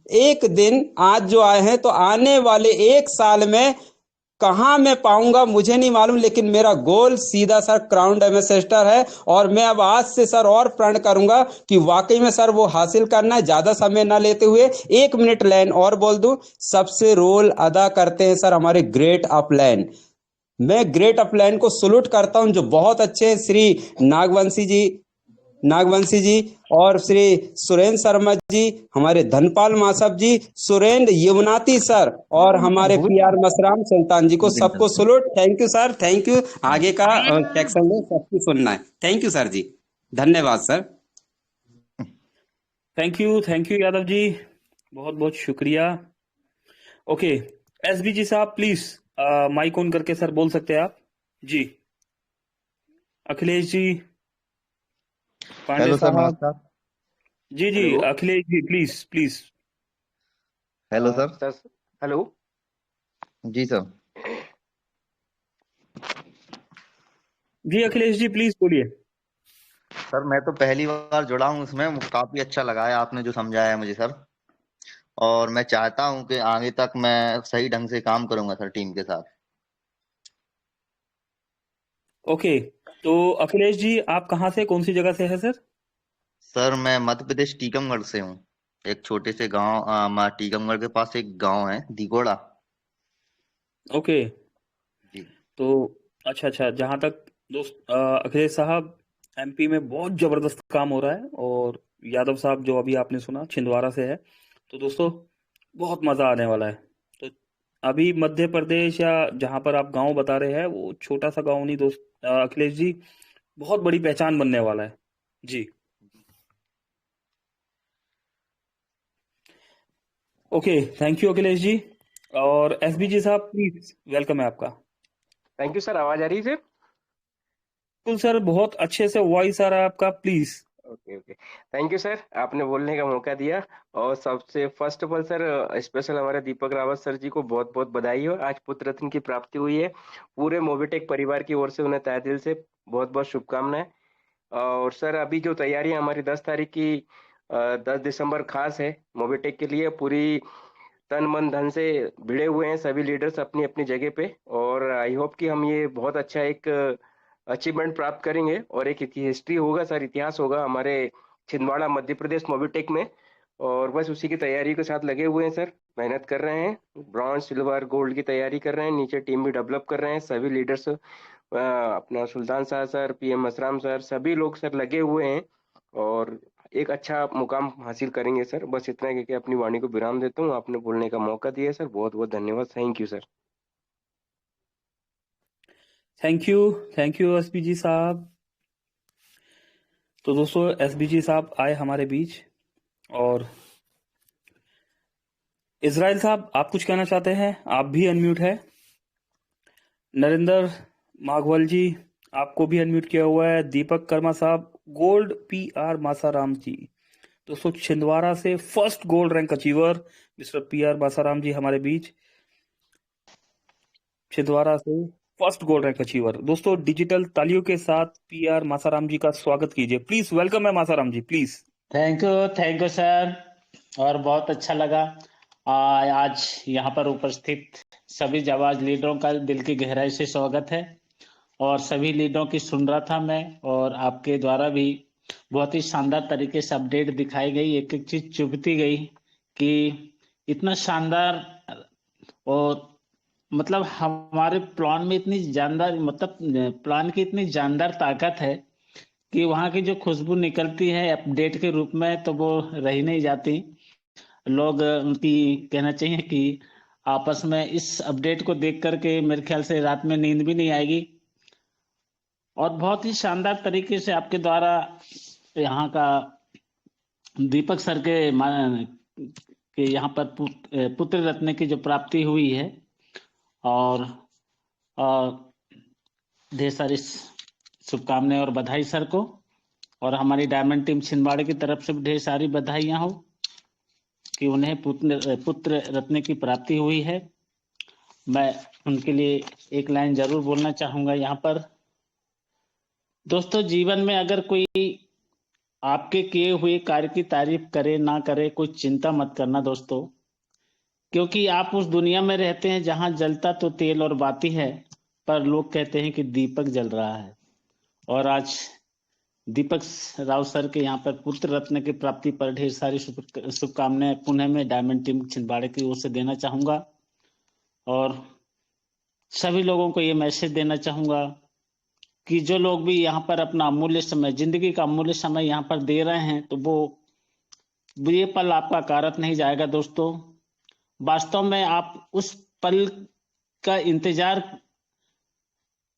एक दिन आज जो आए हैं, तो आने वाले 1 साल में कहां मैं पाऊंगा मुझे नहीं मालूम, लेकिन मेरा गोल सीधा सर क्राउन एम्बेसडर है। और मैं अब आज से सर और प्रण करूंगा कि वाकई में सर वो हासिल करना है। ज्यादा समय ना लेते हुए 1 मिनट लाइन और बोल दूं, सबसे रोल अदा करते हैं सर हमारे ग्रेट अपलैंड। मैं ग्रेट अपलैंड को सलूट करता हूं, जो बहुत अच्छे हैं, श्री नागवंशी जी, नागवंशी जी, और श्री सुरेंद्र शर्मा जी, हमारे धनपाल मासब जी, सुरेंद्र यमुनाती सर, और हमारे पीआर मसराम सुल्तान जी को, सबको salute. Thank you sir, thank you. आगे का सेक्शन में सबकी सुनना है। थैंक यू सर जी, धन्यवाद sir. Thank you Yadav ji, बहुत बहुत शुक्रिया। ओके, एसबी जी साहब प्लीज माइक ऑन करके सर बोल सकते हैं आप जी। अखिलेश जी, पांडे हेलो सर, साहब, नमस्कार। जी जी, hello. Akhilesh ji please please. Hello sir. Sir. Hello. जी सर। जी अखिलेश जी प्लीज बोलिए। सर मैं तो पहली बार जुड़ा हूँ इसमें, काफी अच्छा लगा है आपने जो समझाया है मुझे सर। और मैं चाहता हूँ कि आगे तक मैं सही ढंग से काम करूंगा सर टीम के साथ। ओके, तो अखिलेश जी आप कहाँ से, कौन सी जगह से है सर? सर मैं मध्य प्रदेश टीकमगढ़ से हूँ। एक छोटे से गांव, टीकमगढ़ के पास एक गांव है दिगोड़ा। ओके, जी। तो अच्छा अच्छा, जहाँ तक दोस्त अखिलेश साहब, एमपी में बहुत जबरदस्त काम हो रहा है। और यादव साहब जो अभी आपने सुना छिंदवाड़ा से है, तो दोस्तों बहुत मजा आने वाला है। तो अभी मध्य प्रदेश या जहाँ पर आप गांव बता रहे हैं, वो छोटा सा गांव नहीं दोस्त, अखिलेश जी बहुत बड़ी पहचान बनने वाला है जी। Okay, thank you Akhilesh ji. और एसबी जी साहब प्लीज, वेलकम है आपका। थैंक यू सर, आवाज आ रही है सर? बिल्कुल सर, बहुत अच्छे से वॉइस आ रहा है आपका, please. Okay okay. Thank you sir, आपने बोलने का मौका दिया। और सबसे first of all sir, special हमारे दीपक रावत सर जी को बहुत बहुत बधाई हो, आज पुत्र रत्न की प्राप्ति हुई है। पूरे मोबिटेक परिवार की ओर से उन्हें तहे दिल से बहुत बहुत शुभकामनाएं। और सर अभी जो तैयारी है हमारी 10 तारीख की 10 दिसंबर खास है मोबिटेक के लिए, पूरी तन मन धन से भिड़े हुए हैं सभी लीडर्स अपनी अपनी जगह पे, और आई होप कि हम ये बहुत अच्छा एक अचीवमेंट प्राप्त करेंगे और एक हिस्ट्री होगा सर, इतिहास होगा हमारे छिंदवाड़ा मध्य प्रदेश मोबिटेक में। और बस उसी की तैयारी के साथ लगे हुए हैं सर, मेहनत कर रहे हैं, ब्रॉन्ज सिल्वर गोल्ड की तैयारी कर रहे हैं, नीचे टीम भी डेवलप कर रहे हैं, सभी लीडर्स अपना सुल्तान शाह सर, पीएम असराम सर, सभी लोग सर लगे हुए हैं और एक अच्छा मुकाम हासिल करेंगे सर। बस इतना कहकर अपनी वाणी को विराम देता हूँ, आपने बोलने का मौका दिया सर, बहुत बहुत धन्यवाद, thank you sir. Thank you SPG साहब। तो दोस्तों एसपीजी साहब आए हमारे बीच, और इजराइल साहब आप कुछ कहना चाहते हैं? आप भी अनम्यूट है। नरेंद्र माघवल जी आपको भी अनम्यूट किया हुआ है। दीपक कर्मा साहब, गोल्ड पीआर मासाराम जी, दोस्तों छिंदवाड़ा से first gold rank achiever mister PR Masaram ji हमारे बीच, छिंदवाड़ा से फर्स्ट गोल्ड रैंक अचीवर। दोस्तों डिजिटल तालियों के साथ पीआर मासाराम जी का स्वागत कीजिए प्लीज। वेलकम है मासाराम जी, प्लीज। Thank you sir. और बहुत अच्छा लगा आज यहाँ पर उपस्थित सभी जाबाज लीडरों का दिल की गहराई से स्वागत है। और सभी लीडरों की सुन रहा था मैं, और आपके द्वारा भी बहुत ही शानदार तरीके से अपडेट दिखाई गई, एक एक चीज चुभती गई कि इतना शानदार, और मतलब हमारे प्लान में इतनी जानदार, मतलब प्लान की इतनी जानदार ताकत है कि वहाँ की जो खुशबू निकलती है अपडेट के रूप में, तो वो रही नहीं जाती। लोग उनकी कहना चाहिए कि आपस में इस अपडेट को देख करके मेरे ख्याल से रात में नींद भी नहीं आएगी। और बहुत ही शानदार तरीके से आपके द्वारा यहाँ का दीपक सर के यहाँ पर पुत्र रत्न की जो प्राप्ति हुई है, और ढेर सारी शुभकामनाएं और बधाई सर को, और हमारी डायमंड टीम छिंदवाड़े की तरफ से भी ढेर सारी बधाइयां हो कि उन्हें पुत्र रत्न की प्राप्ति हुई है। मैं उनके लिए एक लाइन जरूर बोलना चाहूंगा यहाँ पर। दोस्तों जीवन में अगर कोई आपके किए हुए कार्य की तारीफ करे ना करे, कोई चिंता मत करना दोस्तों, क्योंकि आप उस दुनिया में रहते हैं जहां जलता तो तेल और बाती है, पर लोग कहते हैं कि दीपक जल रहा है। और आज दीपक राव सर के यहाँ पर पुत्र रत्न की प्राप्ति पर ढेर सारी शुभकामनाएं पुनः में डायमंड टीम छिंदवाड़े की ओर से देना चाहूंगा। और सभी लोगों को ये मैसेज देना चाहूंगा कि जो लोग भी यहाँ पर अपना अमूल्य समय, जिंदगी का अमूल्य समय यहाँ पर दे रहे हैं, तो वो ये पल आपका कारत नहीं जाएगा दोस्तों। वास्तव में आप उस पल का इंतजार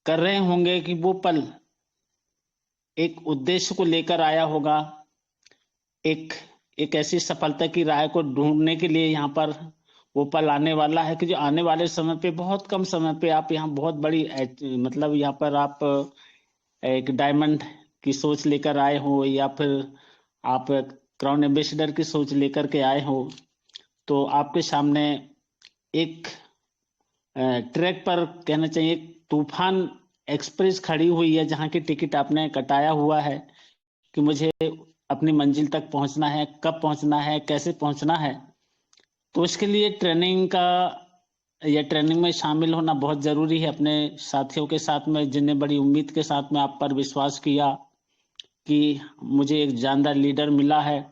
कर रहे होंगे कि वो पल एक उद्देश्य को लेकर आया होगा, एक ऐसी सफलता की राह को ढूंढने के लिए यहाँ पर वो पल आने वाला है कि जो आने वाले समय पे, बहुत कम समय पे आप यहाँ बहुत बड़ी, मतलब यहाँ पर आप एक डायमंड की सोच लेकर आए हो, या फिर आप क्राउन एम्बेसडर की सोच लेकर के आए हो, तो आपके सामने एक ट्रैक पर कहना चाहिए तूफान एक्सप्रेस खड़ी हुई है, जहां की टिकट आपने कटाया हुआ है कि मुझे अपनी मंजिल तक पहुंचना है, कब पहुंचना है, कैसे पहुंचना है। तो इसके लिए ट्रेनिंग का या ट्रेनिंग में शामिल होना बहुत जरूरी है अपने साथियों के साथ में, जिन्हें बड़ी उम्मीद के साथ में आप पर विश्वास किया कि मुझे एक जानदार लीडर मिला है,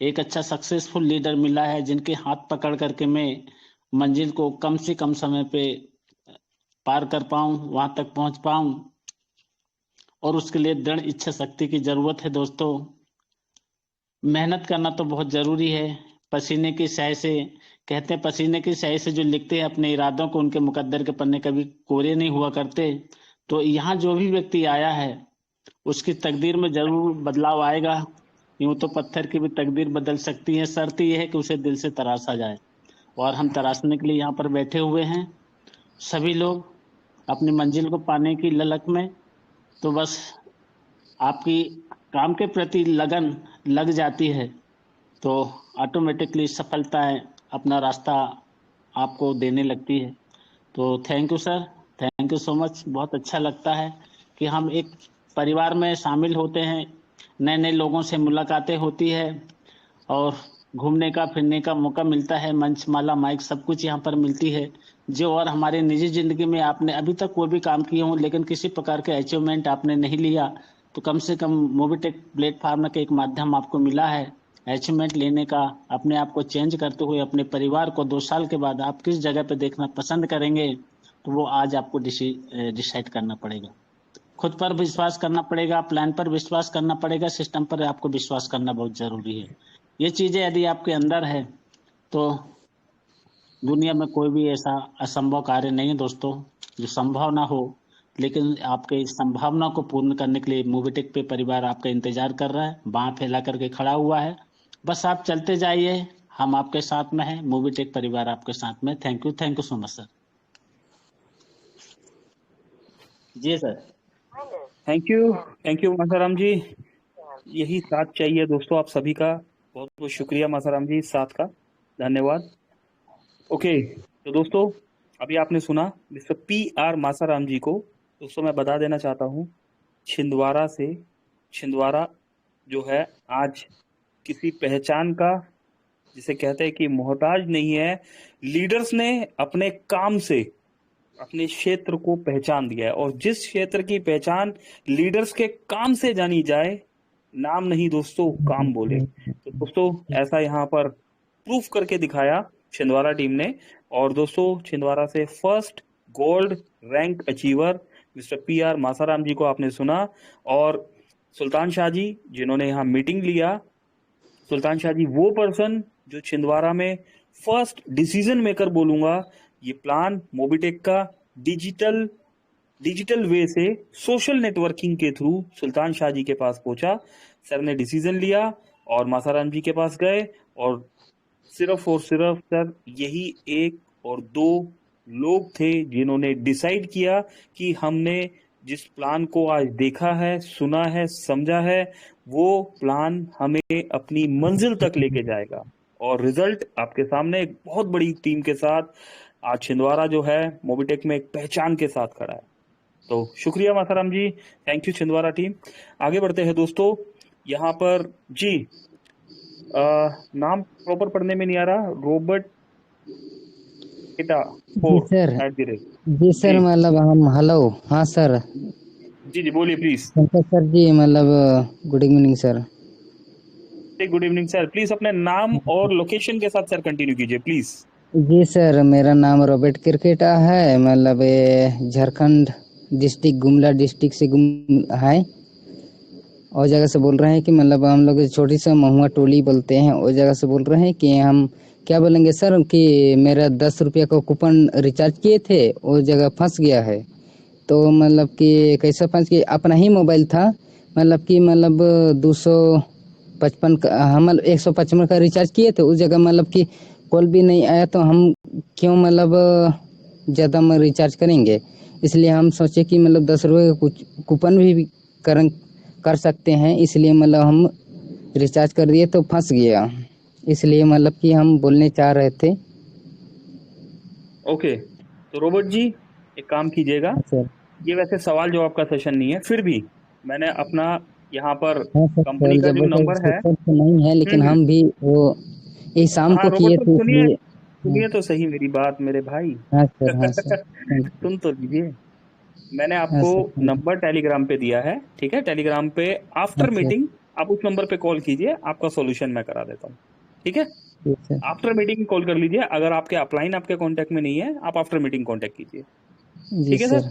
एक अच्छा सक्सेसफुल लीडर मिला है, जिनके हाथ पकड़ करके मैं मंजिल को कम से कम समय पे पार कर पाऊं, वहां तक पहुंच पाऊं। और उसके लिए दृढ़ इच्छा शक्ति की जरूरत है दोस्तों। मेहनत करना तो बहुत जरूरी है। पसीने की स्याही से, कहते हैं पसीने की स्याही से जो लिखते हैं अपने इरादों को, उनके मुकद्दर के पन्ने कभी कोरे नहीं हुआ करते। तो यहाँ जो भी व्यक्ति आया है उसकी तकदीर में जरूर बदलाव आएगा। यूं तो पत्थर की भी तकदीर बदल सकती है, शर्त यह है कि उसे दिल से तराशा जाए, और हम तराशने के लिए यहाँ पर बैठे हुए हैं सभी लोग अपनी मंजिल को पाने की ललक में। तो बस आपकी काम के प्रति लगन लग जाती है तो ऑटोमेटिकली सफलताएं अपना रास्ता आपको देने लगती है। तो thank you sir, thank you so much. बहुत अच्छा लगता है कि हम एक परिवार में शामिल होते हैं, नए नए लोगों से मुलाकातें होती है और घूमने का फिरने का मौका मिलता है, मंच माला माइक सब कुछ यहाँ पर मिलती है। जो और हमारे निजी जिंदगी में आपने अभी तक कोई भी काम किए हों लेकिन किसी प्रकार के अचीवमेंट आपने नहीं लिया, तो कम से कम मोबिटेक प्लेटफॉर्म का एक माध्यम आपको मिला है अचीवमेंट लेने का। अपने आप को चेंज करते हुए अपने परिवार को 2 साल के बाद आप किस जगह पे देखना पसंद करेंगे, तो वो आज आपको डिसाइड करना पड़ेगा। खुद पर विश्वास करना पड़ेगा, प्लान पर विश्वास करना पड़ेगा, सिस्टम पर आपको विश्वास करना बहुत जरूरी है। ये चीजें यदि आपके अंदर है तो दुनिया में कोई भी ऐसा असंभव कार्य नहीं है दोस्तों जो संभव ना हो। लेकिन आपके इस संभावना को पूर्ण करने के लिए मोबिटेक पे परिवार आपका इंतजार कर रहा है, बाँह फैला करके खड़ा हुआ है। बस आप चलते जाइए, हम आपके साथ में हैं, मोबिटेक परिवार आपके साथ में। Thank you so much sir. जी sir. Thank you Masaram ji. यही साथ चाहिए दोस्तों आप सभी का। बहुत बहुत शुक्रिया मासाराम जी इस साथ का, धन्यवाद। ओके तो दोस्तों अभी आपने सुना मिस्टर PR मासाराम जी को। दोस्तों मैं बता देना चाहता हूँ, छिंदवाड़ा जो है आज किसी पहचान का, जिसे कहते हैं कि मोहताज नहीं है। लीडर्स ने अपने काम से अपने क्षेत्र को पहचान दिया है, और जिस क्षेत्र की पहचान लीडर्स के काम से जानी जाए, नाम नहीं दोस्तों काम बोले। तो दोस्तों ऐसा यहाँ पर प्रूफ करके दिखाया छिंदवाड़ा टीम ने। और दोस्तों छिंदवाड़ा से first gold rank achiever mister PR मासाराम जी को आपने सुना, और सुल्तान शाह जी जिन्होंने यहाँ मीटिंग लिया। सुल्तान शाह जी वो पर्सन जो छिंदवाड़ा में फर्स्ट डिसीजन मेकर बोलूंगा। ये प्लान मोबिटेक का डिजिटल वे से सोशल नेटवर्किंग के थ्रू सुल्तान शाह जी के पास पहुंचा। सर ने डिसीजन लिया और मासाराम जी के पास गए, और सिर्फ सर यही 1 और 2 लोग थे जिन्होंने डिसाइड किया कि हमने जिस प्लान को आज देखा है, सुना है, समझा है, वो प्लान हमें अपनी मंजिल तक लेके जाएगा। और रिजल्ट आपके सामने एक बहुत बड़ी टीम के साथ आज छिंदवाड़ा जो है मोबिटेक में एक पहचान के साथ खड़ा है। तो शुक्रिया मासाराम जी, थैंक यू छिंदवाड़ा टीम। आगे बढ़ते हैं दोस्तों। यहाँ पर जी नाम प्रॉपर पढ़ने में नहीं आ रहा, रॉबर्ट जी सर। @. जी सर, जी मतलब हम हेलो। हाँ सर। जी बोलिए प्लीज। सर जी, मतलब good evening sir. Good evening sir. Please अपने नाम और लोकेशन के साथ सर कंटिन्यू कीजिए प्लीज। जी सर, मेरा नाम रॉबर्ट क्रिकेटा है, मतलब झारखंड डिस्ट्रिक्ट गुमला डिस्ट्रिक्ट से है, और जगह से बोल रहे हैं कि मतलब हम लोग छोटी सा महुआ टोली बोलते हैं, उस जगह से बोल रहे हैं कि हम क्या बोलेंगे सर कि मेरा 10 रुपया का कूपन रिचार्ज किए थे, उस जगह फंस गया है। तो मतलब कि कैसे फंस गया, अपना ही मोबाइल था, मतलब कि 255 का हम 155 का रिचार्ज किए थे, उस जगह मतलब कि कॉल भी नहीं आया, तो हम क्यों मतलब ज़्यादा में रिचार्ज करेंगे। इसलिए हम सोचे कि मतलब 10 रुपये का कुछ कूपन भी कर सकते हैं, इसलिए मतलब हम रिचार्ज कर दिए तो फंस गया, इसलिए मतलब कि हम बोलने चाह रहे थे। ओके तो रॉबर्ट जी एक काम कीजिएगा, सर। ये वैसे सवाल जवाब का सेशन नहीं है, फिर भी मैंने अपना यहाँ पर हाँ सर, कंपनी का जो नंबर है। तो नहीं है, लेकिन हम भी वो ये शाम हाँ को किए रॉबर्ट थे, साहब इसलिए। सुनिए तो सही मेरी बात मेरे भाई। हाँ सर। हाँ सर। सुन तो लीजिए, मैंने हाँ आपको सर। नंबर टेलीग्राम पे दिया है, ठीक है। टेलीग्राम पे आफ्टर अच्छा। मीटिंग आप उस नंबर पे कॉल कीजिए, आपका सॉल्यूशन मैं करा देता हूँ, ठीक है। ठीक सर। आफ्टर मीटिंग कॉल कर लीजिए, अगर आपके अपलाइन आपके कांटेक्ट में नहीं है, आप आफ्टर मीटिंग कांटेक्ट कीजिए, जी ठीक है सर। सर।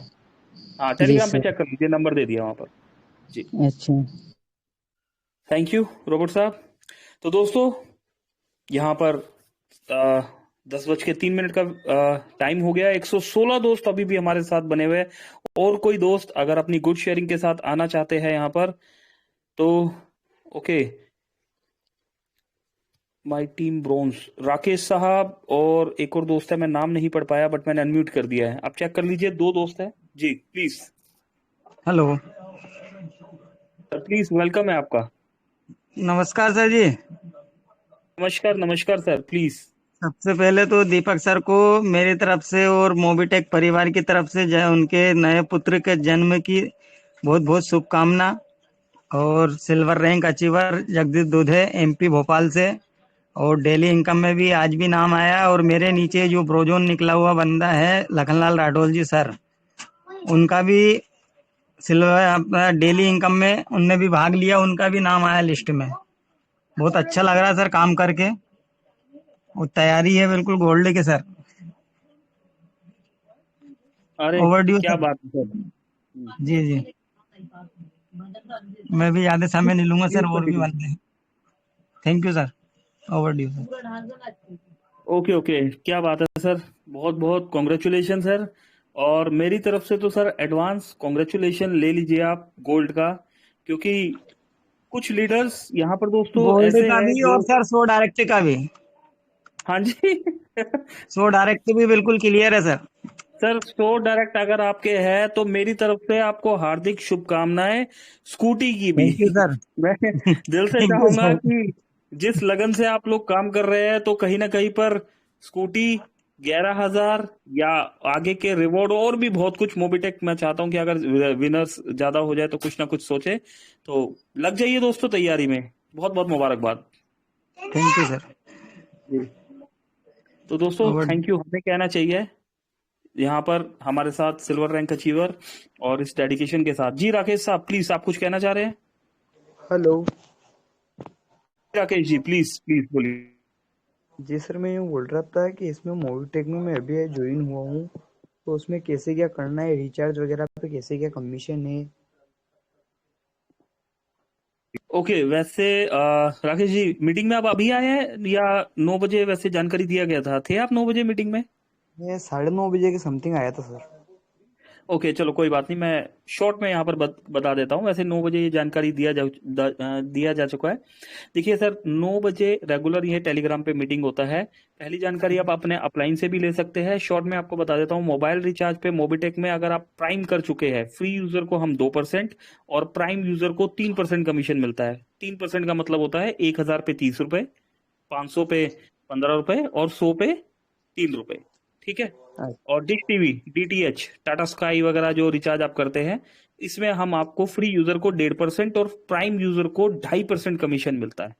हाँ जी टेलीग्राम पे सर। चेक कर लीजिए, नंबर दे दिया वहां पर जी। अच्छा। थैंक यू रॉबर्ट साहब। तो दोस्तों यहाँ पर 10:03 का टाइम हो गया। 116 दोस्त अभी भी हमारे साथ बने हुए हैं, और कोई दोस्त अगर अपनी गुड शेयरिंग के साथ आना चाहते हैं यहाँ पर तो okay. My team bronze Rakesh साहब और एक और दोस्त है, मैं नाम नहीं पढ़ पाया बट मैंने अनम्यूट कर दिया है, आप चेक कर लीजिए। 2 दोस्त है जी, please hello, sir, please welcome है आपका। नमस्कार सर जी। नमस्कार सर, प्लीज। सबसे पहले तो दीपक सर को मेरी तरफ से और मोबिटेक परिवार की तरफ से उनके नए पुत्र के जन्म की बहुत बहुत शुभकामना। और सिल्वर रैंक अचीवर जगदीश दूधे, एमपी भोपाल से। और डेली इनकम में भी आज भी नाम आया। और मेरे नीचे जो ब्रोजोन निकला हुआ बंदा है लखनलाल राठौर जी सर, उनका भी सिल्वर डेली इनकम में उनने भी भाग लिया, उनका भी नाम आया लिस्ट में। बहुत अच्छा लग रहा है सर काम करके। और तैयारी है बिल्कुल गोल्ड के सर। अरे ओवरड्यू क्या सर। बात है सर। जी जी, मैं भी ज्यादा समय नहीं लूंगा सर, प्लीज और भी कंटिन्यू। बंदे हैं। Thank you sir. Overdue sir. Okay okay, क्या बात है सर, बहुत बहुत कॉन्ग्रेचुलेशन सर। और मेरी तरफ से तो सर एडवांस कॉन्ग्रेचुलेशन ले लीजिए आप गोल्ड का, क्योंकि कुछ लीडर्स यहाँ पर दोस्तों गोल्ड ऐसे का हैं भी जो। और सर 100 डायरेक्ट का भी। हाँ जी 100 डायरेक्ट भी बिल्कुल क्लियर है सर। सर, स्टोर डायरेक्ट अगर आपके है तो मेरी तरफ से आपको हार्दिक शुभकामनाएं स्कूटी की भी। Thank you sir. मैं दिल से थैंक यू चाहूंगा सर। कि जिस लगन से आप लोग काम कर रहे हैं तो कहीं ना कहीं पर स्कूटी 11,000 या आगे के रिवॉर्ड और भी बहुत कुछ मोबिटेक, मैं चाहता हूं कि अगर विनर्स ज्यादा हो जाए तो कुछ ना कुछ सोचे। तो लग जाइए दोस्तों तैयारी में। बहुत बहुत मुबारकबाद। Thank you sir. जी। तो दोस्तों ओवर। थैंक यू हमें कहना चाहिए यहाँ पर हमारे साथ सिल्वर रैंक अचीवर और इस डेडिकेशन के साथ। जी राकेश साहब, प्लीज आप कुछ कहना चाह रहे हैं। Hello. Rakesh ji please please बोलिए। जी सर, मैं यूँ बोल रहा था कि इसमें मोबिटेक में मैं अभी ज्वाइन हुआ हूँ, तो उसमें कैसे क्या करना है, रिचार्ज वगैरह पे कैसे क्या कमीशन है। ओके, वैसे राकेश जी मीटिंग में आप अभी आए हैं या 9 बजे वैसे जानकारी दिया गया था, थे आप 9 बजे मीटिंग में। मैं 9:30 के समथिंग आया था सर। ओके चलो कोई बात नहीं, मैं शॉर्ट में यहाँ पर बता देता हूँ। वैसे 9 बजे ये जानकारी दिया जा चुका है। देखिए सर, 9 बजे रेगुलर ये टेलीग्राम पे मीटिंग होता है। पहली जानकारी आप अपने अपलाइन से भी ले सकते हैं। शॉर्ट में आपको बता देता हूँ, मोबाइल रिचार्ज पे मोबिटेक में अगर आप प्राइम कर चुके हैं, फ्री यूजर को हम 2% और प्राइम यूजर को 3% कमीशन मिलता है। 3% का मतलब होता है 1,000 पे 30 रुपए, 500 पे 15 रुपए और 100 पे 3 रुपए। ठीक है। और dish TV DTH Tata sky वगैरह जो रिचार्ज आप करते हैं, इसमें हम आपको फ्री यूजर को 1.5% और प्राइम यूजर को 2.5% कमीशन मिलता है।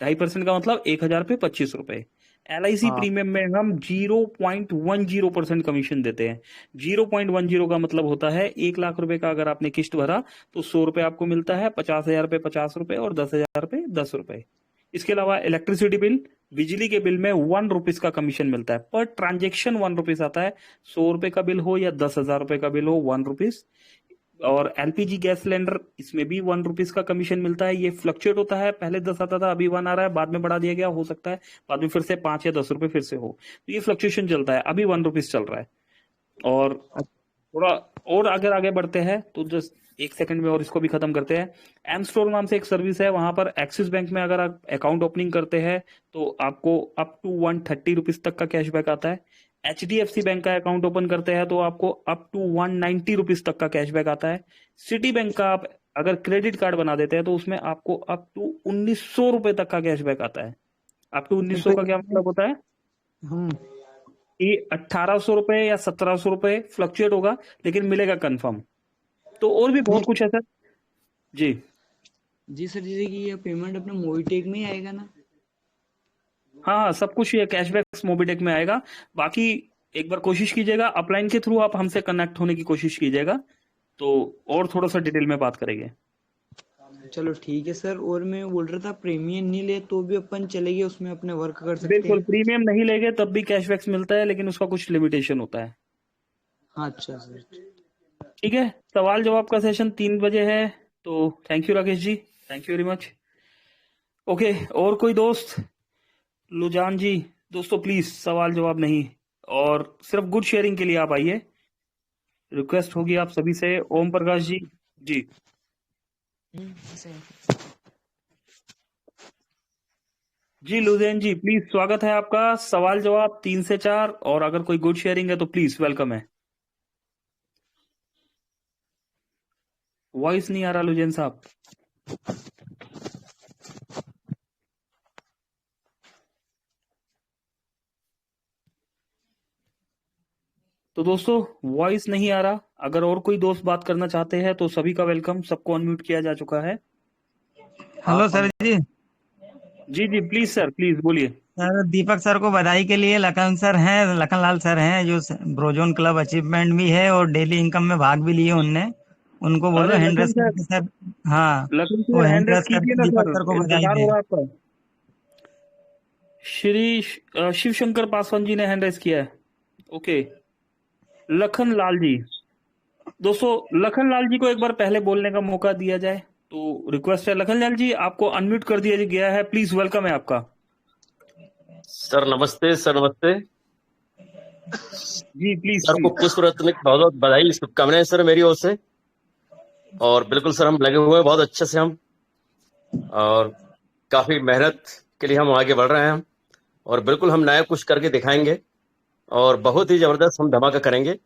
2.5% का मतलब 1,000 पे 25 रुपए। LIC हाँ प्रीमियम में हम 0.10% कमीशन देते हैं। 0.10 का मतलब होता है 1 लाख रुपए का अगर आपने किस्त भरा तो 100 रुपए आपको मिलता है, 50,000 पे 50 रुपए और 10,000 पे 10 रुपए। इसके अलावा इलेक्ट्रिसिटी बिल, बिजली के बिल में 1 रुपीज का कमीशन मिलता है, पर ट्रांजेक्शन 1 रुपीज आता है। 100 रुपए का बिल हो या 10,000 रुपए का बिल हो, 1 रुपीज। और एलपीजी गैस सिलेंडर, इसमें भी 1 रुपीज का कमीशन मिलता है। ये फ्लक्चुएट होता है, पहले 10 आता था, अभी 1 आ रहा है, बाद में बढ़ा दिया गया, हो सकता है बाद में फिर से 5 या 10 रुपए फिर से हो। तो ये फ्लक्चुएशन चलता है, अभी 1 रुपीज चल रहा है। और थोड़ा और अगर आगे बढ़ते हैं तो जस्ट एक सेकंड में और इसको भी खत्म करते हैं। एम स्टोर नाम से एक सर्विस है, वहां पर एक्सिस बैंक में अगर आप अकाउंट ओपनिंग करते हैं तो आपको अप टू 130 रुपीज तक का कैशबैक आता है। HDFC बैंक का अकाउंट ओपन करते हैं तो आपको अप टू 190 रुपीज तक का कैशबैक आता है। सिटी बैंक का आप अगर क्रेडिट कार्ड बना देते हैं तो उसमें आपको अप टू 1,900 रुपए तक का कैशबैक आता है। अप टू सर, 1,900 तो का क्या इसमें मतलब होता है हम कि 1,800 रुपए या 1,700 रुपए फ्लक्चुएट होगा, लेकिन मिलेगा कंफर्म। तो और भी बहुत कुछ है सर। जी। जी सर, जैसे कि ये पेमेंट अपने मोबिटेक में ही आएगा ना। हाँ हाँ, सब कुछ ये कैशबैक मोबिटेक में आएगा। बाकी एक बार कोशिश कीजिएगा अपलाइन के थ्रू आप हमसे कनेक्ट होने की कोशिश कीजिएगा, तो और थोड़ा सा डिटेल में बात करेंगे। चलो ठीक है सर। और मैं बोल रहा था प्रीमियम नहीं ले तो भी अपन चलेंगे, उसमें अपने वर्क कर सकते बिल्कुल, हैं। प्रीमियम नहीं लेंगे तब भी कैशबैक्स मिलता है, लेकिन उसका कुछ लिमिटेशन होता है। हाँ अच्छा सर। ठीक है, सवाल जवाब का सेशन 3 बजे है। तो thank you Rakesh ji, thank you very much. Okay, और कोई दोस्त, लुजान जी, दोस्तों प्लीज सवाल जवाब नहीं, और सिर्फ गुड शेयरिंग के लिए आप आइए। रिक्वेस्ट होगी आप सभी से। ओम प्रकाश जी। जी। जी लुजैन जी प्लीज, स्वागत है आपका। सवाल जवाब 3 से 4, और अगर कोई गुड शेयरिंग है तो प्लीज वेलकम है। वॉइस नहीं आ रहा लुजैन साहब। तो दोस्तों वॉइस नहीं आ रहा, अगर और कोई दोस्त बात करना चाहते हैं तो सभी का वेलकम, सबको अनम्यूट किया जा चुका है। Hello sir ji. जी जी प्लीज सर, प्लीज बोलिए। सर दीपक सर को बधाई के लिए लखन सर हैं, लखन लाल सर हैं जो ब्रोजोन क्लब अचीवमेंट भी है और डेली इनकम में भाग भी लिए उनने। उनको बोलो अरे हैंड लखन रेस सर, करके सर। हाँ, लखन वो sir hand hand raise raise कीजिए करके ना दीपक सर, सर को बधाई इंतजार हो दे। रहा है आपका। शिव शंकर पासवान जी ने हैंड रेस किया है। ओके, लखन लाल जी। दोस्तों लखन लाल जी को एक बार पहले बोलने का मौका दिया जाए तो रिक्वेस्ट है। लखन लाल जी आपको अनम्यूट कर दिया गया है, प्लीज वेलकम है आपका। सर नमस्ते, सर नमस्ते। जी प्लीज सर को प्लीज। पुष्प रत्न की बहुत बहुत बधाई, शुभकामनाएं सर मेरी ओर से। और बिल्कुल सर हम लगे हुए हैं बहुत अच्छे से हम, और काफी मेहनत के लिए हम आगे बढ़ रहे हैं हम, और बिल्कुल हम नया कुछ करके दिखाएंगे और बहुत ही जबरदस्त हम धमाका करेंगे।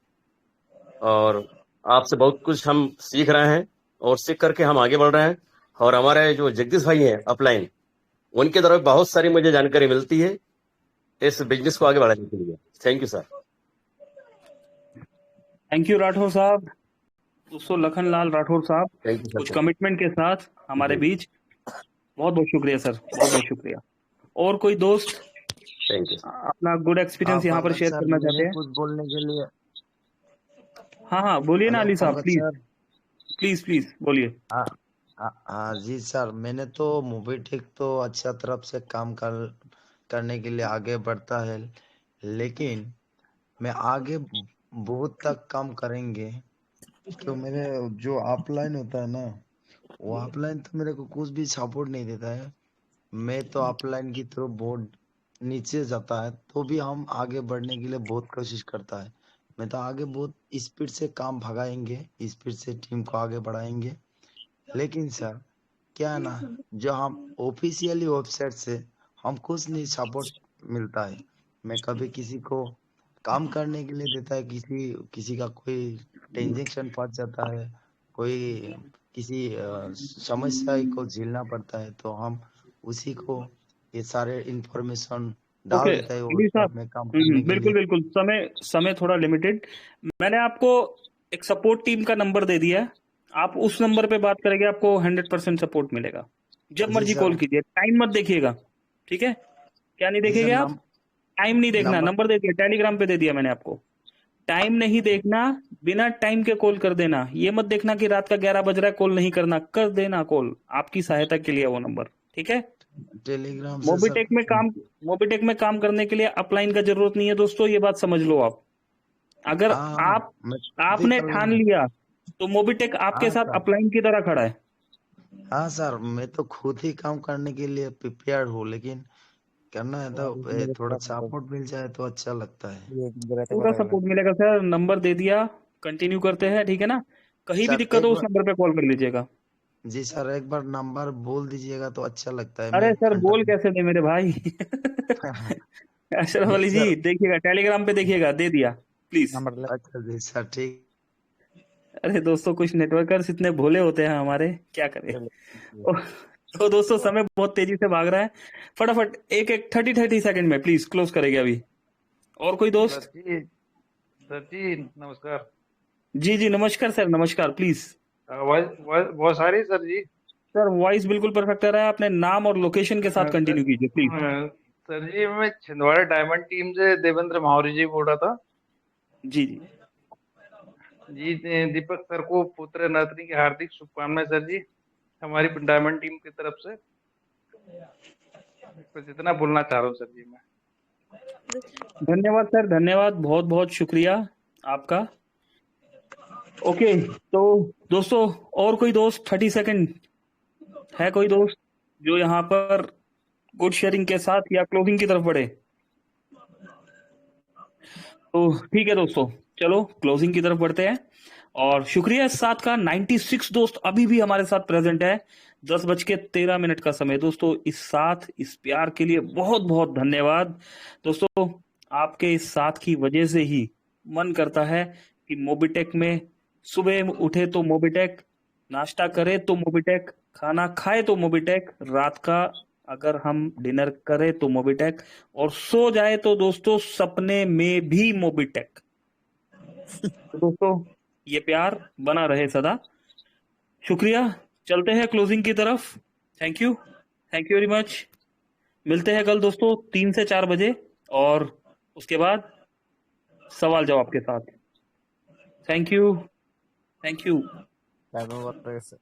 और आपसे बहुत कुछ हम सीख रहे हैं और सीख करके हम आगे बढ़ रहे हैं। और हमारे जो जगदीश भाई हैं अपलाइन, उनके तरफ बहुत सारी मुझे जानकारी मिलती है इस बिजनेस को आगे बढ़ाने के लिए। Thank you sir. Thank you Rathore साहब। दोस्तों लखन लाल राठौर साहब थैंक यू कुछ सर। कमिटमेंट के साथ हमारे जी, बीच, बहुत बहुत शुक्रिया सर, बहुत बहुत शुक्रिया। और कोई दोस्त थैंक यू। अपना गुड एक्सपीरियंस यहाँ पर पंकज शेयर सर, करना चाहते मेरे हैं? कुछ बोलने के लिए। हाँ हाँ बोलिए ना हेलो अली साहब, Pankaj please sir. Please please बोलिए। हाँ हाँ जी सर, मैंने तो मोबीटेक तो अच्छा तरफ से काम करने के लिए आगे बढ़ता है, लेकिन मैं आगे बहुत तक काम करेंगे। तो मेरे जो अपलाइन होता है ना, वो अपलाइन तो मेरे को कुछ भी सपोर्ट नहीं देता है। मैं तो अपलाइन की तरफ बहुत नीचे जाता है, तो भी हम आगे बढ़ने के लिए बहुत कोशिश करता है। मैं तो आगे बहुत स्पीड से काम भगाएंगे, स्पीड से टीम को आगे बढ़ाएंगे। लेकिन सर क्या है ना, जो हम ऑफिशियली वेबसाइट से हम कुछ नहीं सपोर्ट मिलता है। मैं कभी किसी को काम करने के लिए देता है, किसी किसी का कोई टेंशन फंस जाता है, कोई किसी समस्या को झेलना पड़ता है, तो हम उसी को ये सारे इंफॉर्मेशन डाल ओके देता है अली वेबसाइट साहब, में काम करने के बिल्कुल लिए। बिल्कुल, समय समय थोड़ा लिमिटेड। मैंने आपको एक सपोर्ट टीम का नंबर दे दिया है, आप उस नंबर पे बात करेंगे, आपको 100% सपोर्ट मिलेगा। जब जी मर्जी सर। कॉल कीजिए, टाइम मत देखिएगा, ठीक है? क्या नहीं जी सर, देखेंगे आप? टाइम नहीं देखना, नंबर। नंबर दे दिया, टेलीग्राम पे दे दिया मैंने आपको। टाइम नहीं देखना, बिना टाइम के कॉल कर देना। ये मत देखना कि रात का 11 बज रहा है कॉल नहीं करना, कर देना कॉल, आपकी सहायता के लिए वो नंबर, ठीक है? टेलीग्राम से सर। मोबिटेक में काम करने के लिए अपलाइन का जरूरत नहीं है दोस्तों, ये बात समझ लो आप। अगर हाँ, मैं खुद ही आपने कर ठान लूंगा। लिया तो मोबिटेक आपके हाँ साथ सर। अपलाइन की तरह खड़ा है। हाँ सर, मैं तो खुद ही काम करने के लिए प्रिपेयर्ड हूँ, लेकिन करना है तो थोड़ा सपोर्ट मिल जाए तो अच्छा लगता है। पूरा सपोर्ट मिलेगा सर, नंबर दे दिया, कंटिन्यू करते हैं, ठीक है ना? कहीं भी सर दिक्कत एक हो उस बार। नंबर पे कॉल कर लीजिएगा। जी सर, एक बार नंबर बोल दीजिएगा तो अच्छा लगता है, अरे मैं सर बोल कंटिन्यू। कैसे दे मेरे भाई। अशरफ जी अली जी सर। देखिएगा, टेलीग्राम पे देखिएगा, दे दिया प्लीज। अच्छा जी सर, ठीक। अरे दोस्तों कुछ नेटवर्कर्स इतने भोले होते हैं हमारे, क्या करें। तो दोस्तों समय बहुत तेजी से भाग रहा है, फटाफट एक एक 30 सेकंड में प्लीज क्लोज करेंगे अभी। और कोई दोस्त? सर जी नमस्कार। जी जी नमस्कार सर, नमस्कार प्लीज। बहुत सारी सर जी। सर वॉइस बिल्कुल परफेक्ट आ रहा है, अपने नाम और लोकेशन के साथ कंटिन्यू कीजिए प्लीज। सर जी मैं छिंदवाड़ा डायमंड टीम से देवेंद्र माहौरी जी बोल रहा था। जी जी जी दीपक सर को पुत्र नवरात्रि की हार्दिक शुभकामनाएं सर जी, हमारी डायमंड टीम की तरफ से। बस इतना बोलना चाह रहा हूँ सर जी मैं। धन्यवाद सर, धन्यवाद, बहुत बहुत शुक्रिया आपका। ओके तो दोस्तों और कोई दोस्त? 30 सेकंड है, कोई दोस्त जो यहाँ पर गुड शेयरिंग के साथ या क्लोजिंग की तरफ बढ़े? तो ठीक है दोस्तों, चलो क्लोजिंग की तरफ बढ़ते हैं। और शुक्रिया इस साथ का, 96 दोस्त अभी भी हमारे साथ प्रेजेंट है। 10:13 का समय दोस्तों, इस साथ इस प्यार के लिए बहुत बहुत धन्यवाद दोस्तों। आपके इस साथ की वजह से ही मन करता है कि मोबिटेक में सुबह उठे तो मोबिटेक, नाश्ता करे तो मोबिटेक, खाना खाए तो मोबिटेक, रात का अगर हम डिनर करें तो मोबिटेक, और सो जाए तो दोस्तों सपने में भी मोबिटेक। तो दोस्तों ये प्यार बना रहे सदा। शुक्रिया। चलते हैं क्लोजिंग की तरफ। Thank you very much. मिलते हैं कल दोस्तों 3 से 4 बजे और उसके बाद सवाल जवाब के साथ। Thank you. धन्यवाद सर।